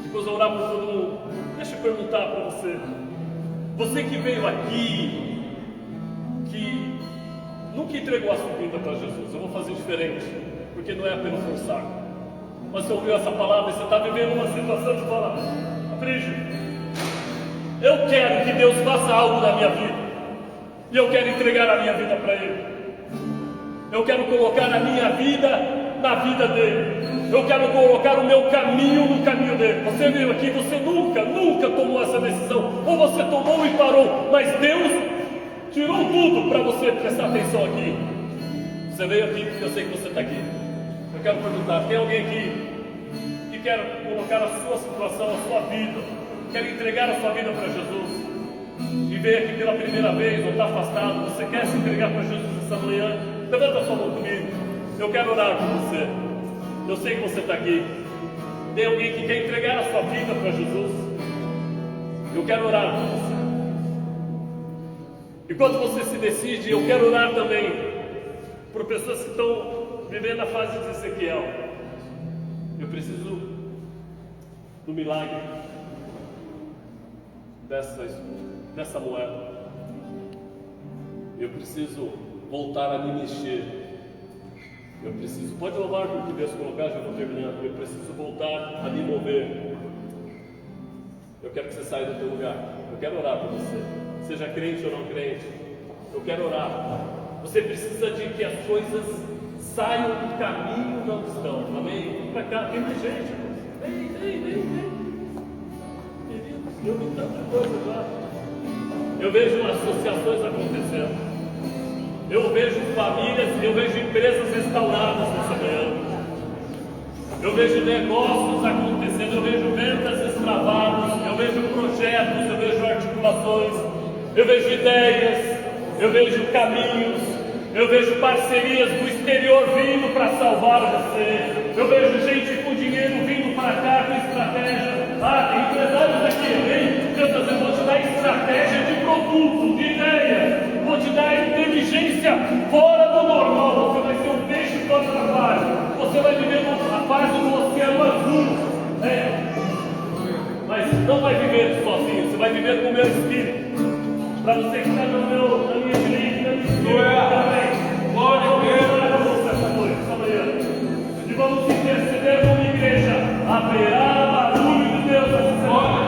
depois eu vou orar para todo mundo. Deixa eu perguntar para você, você que veio aqui, que nunca entregou a sua vida para Jesus, eu vou fazer diferente, porque não é apenas forçar. Mas você ouviu essa palavra e você está vivendo uma situação de falar, Aprígio, eu quero que Deus faça algo na minha vida, e eu quero entregar a minha vida para Ele. Eu quero colocar a minha vida na vida dele. Eu quero colocar o meu caminho no caminho dele. Você veio aqui, você nunca tomou essa decisão, ou você tomou e parou, mas Deus tirou tudo para você prestar atenção aqui. Você veio aqui porque eu sei que você está aqui. Eu quero perguntar, tem alguém aqui que quer colocar a sua situação, a sua vida, quer entregar a sua vida para Jesus, e veio aqui pela primeira vez, ou está afastado, você quer se entregar para Jesus essa manhã? Levanta a sua mão comigo. Eu quero orar por você. Eu sei que você está aqui. Tem alguém que quer entregar a sua vida para Jesus? Eu quero orar por você. E quando você se decide, eu quero orar também por pessoas que estão vivendo a fase de Ezequiel. Eu preciso do milagre dessa moeda. Eu preciso voltar a me mexer. Eu preciso, pode louvar o que Deus colocar, já vou terminando. Eu preciso voltar a me mover. Eu quero que você saia do teu lugar. Eu quero orar por você. Seja crente ou não crente. Eu quero orar. Você precisa de que as coisas saiam do caminho onde estão. Amém? Vem pra cá, tem mais gente. Vem. Queridos, eu vi tanta coisa já. Eu vejo associações acontecendo. Eu vejo famílias, eu vejo empresas restauradas nessa manhã. Eu vejo negócios acontecendo, eu vejo vendas destravadas, eu vejo projetos, eu vejo articulações, eu vejo ideias, eu vejo caminhos, eu vejo parcerias do exterior vindo para salvar você. Eu vejo gente com dinheiro vindo para cá com estratégia. Tem empresários aqui, hein? Deus, eu vou te dar estratégia de produto, de ideia. Vou te dar inteligência fora do normal. Você vai ser um peixe para o trabalho. Você vai viver a paz do oceano azul. Mas não vai viver sozinho. Você vai viver com o meu espírito. Para você que está na minha direita, na minha esquerda também. Glória a Deus. Essa noite, essa manhã. E vamos interceder como igreja. Haverá barulho de Deus essa semana.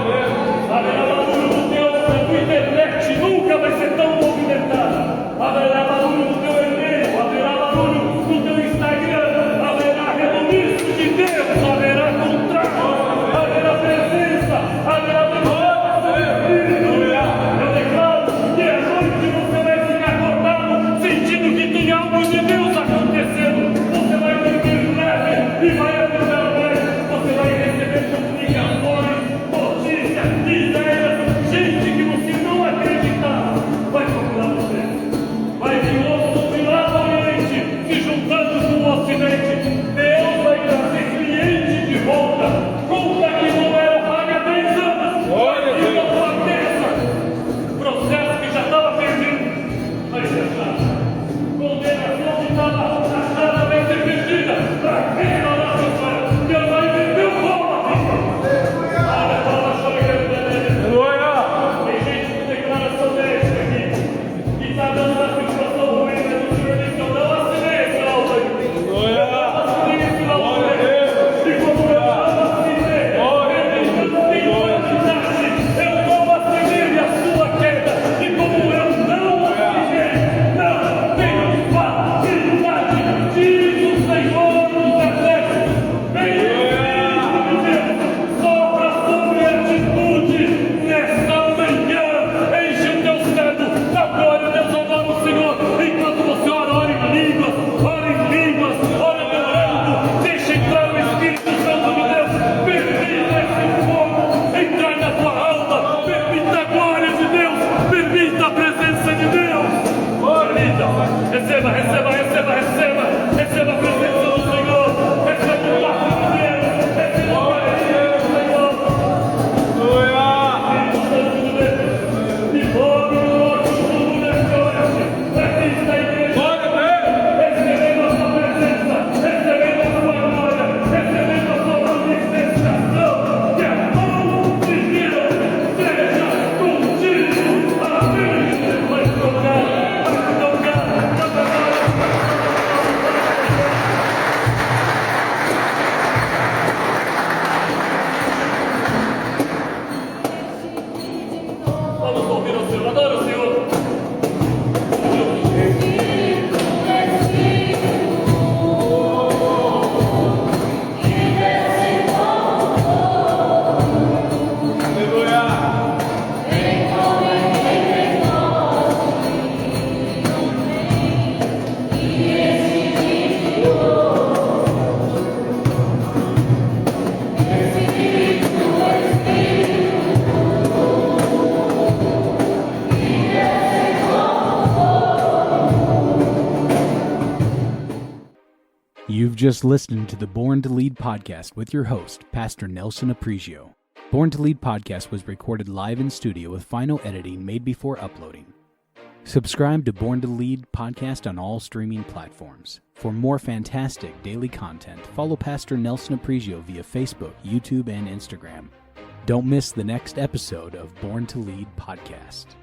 Haverá barulho do teu. A tua internet nunca vai ser tão movimentada. Haverá barulho do teu e-mail. Haverá barulho do teu Instagram. Haverá rebuliço de Deus. Haverá contrato. Haverá presença. Haverá devoção do Espírito. Eu declaro que à noite você vai ficar acordado sentindo que tem algo de Deus acontecendo. Você vai dormir leve e vai acordar bem. Você vai receber comunicações, notícias, ideias, gente que você não acreditava. Vai procurar você. Vai vir outro de lá do Oriente se juntando com o Ocidente. Deus vai trazer cliente de volta. Conta que não era paga há 10 anos. Olha, e na tua cabeça. Processo que já estava perdido. Vai ser achado. Condenação que estava achada vai ser perdida. Para restaurar a pessoa. Deus vai viver o povo. Tem gente com declaração médica aqui. Que está dando uma situação ruim, mas o Senhor disse: eu não assinei esse laudo aí. Eu não assinei esse laudo aí. E como eu não assinei, eu não assinei a sua queda. E como eu não assinei, não tenho facilidade, diz o Senhor dos Exércitos. Vem o Espírito de Deus, sopra sobre a atitude nessa manhã. Enche o teu cérebro da glória de Deus. Adora o Senhor enquanto você ora. Ora em línguas, ora adorando. Deixa entrar o Espírito Santo de Deus. Permita esse fogo entrar na tua alma. Permita a glória de Deus. Permita a presença de Deus. Permita. Receba a presença do Senhor. Receba o toque de Deus. Receba a presença do Senhor. Espírito Santo de Deus. E move o nosso mundo nessa noite. Aqui está a igreja. Recebendo a sua presença. Recebendo a sua glória. Recebendo a sua manifestação. Que a mão de Deus seja contigo. Amém. Vai tocar. Vamos ouvir o Senhor. Adora o Senhor. You've just listened to the Born to Lead podcast with your host, Pastor Nelson Aprizio. Born to Lead podcast was recorded live in studio with final editing made before uploading. Subscribe to Born to Lead podcast on all streaming platforms. For more fantastic daily content, follow Pastor Nelson Aprizio via Facebook, YouTube, and Instagram. Don't miss the next episode of Born to Lead podcast.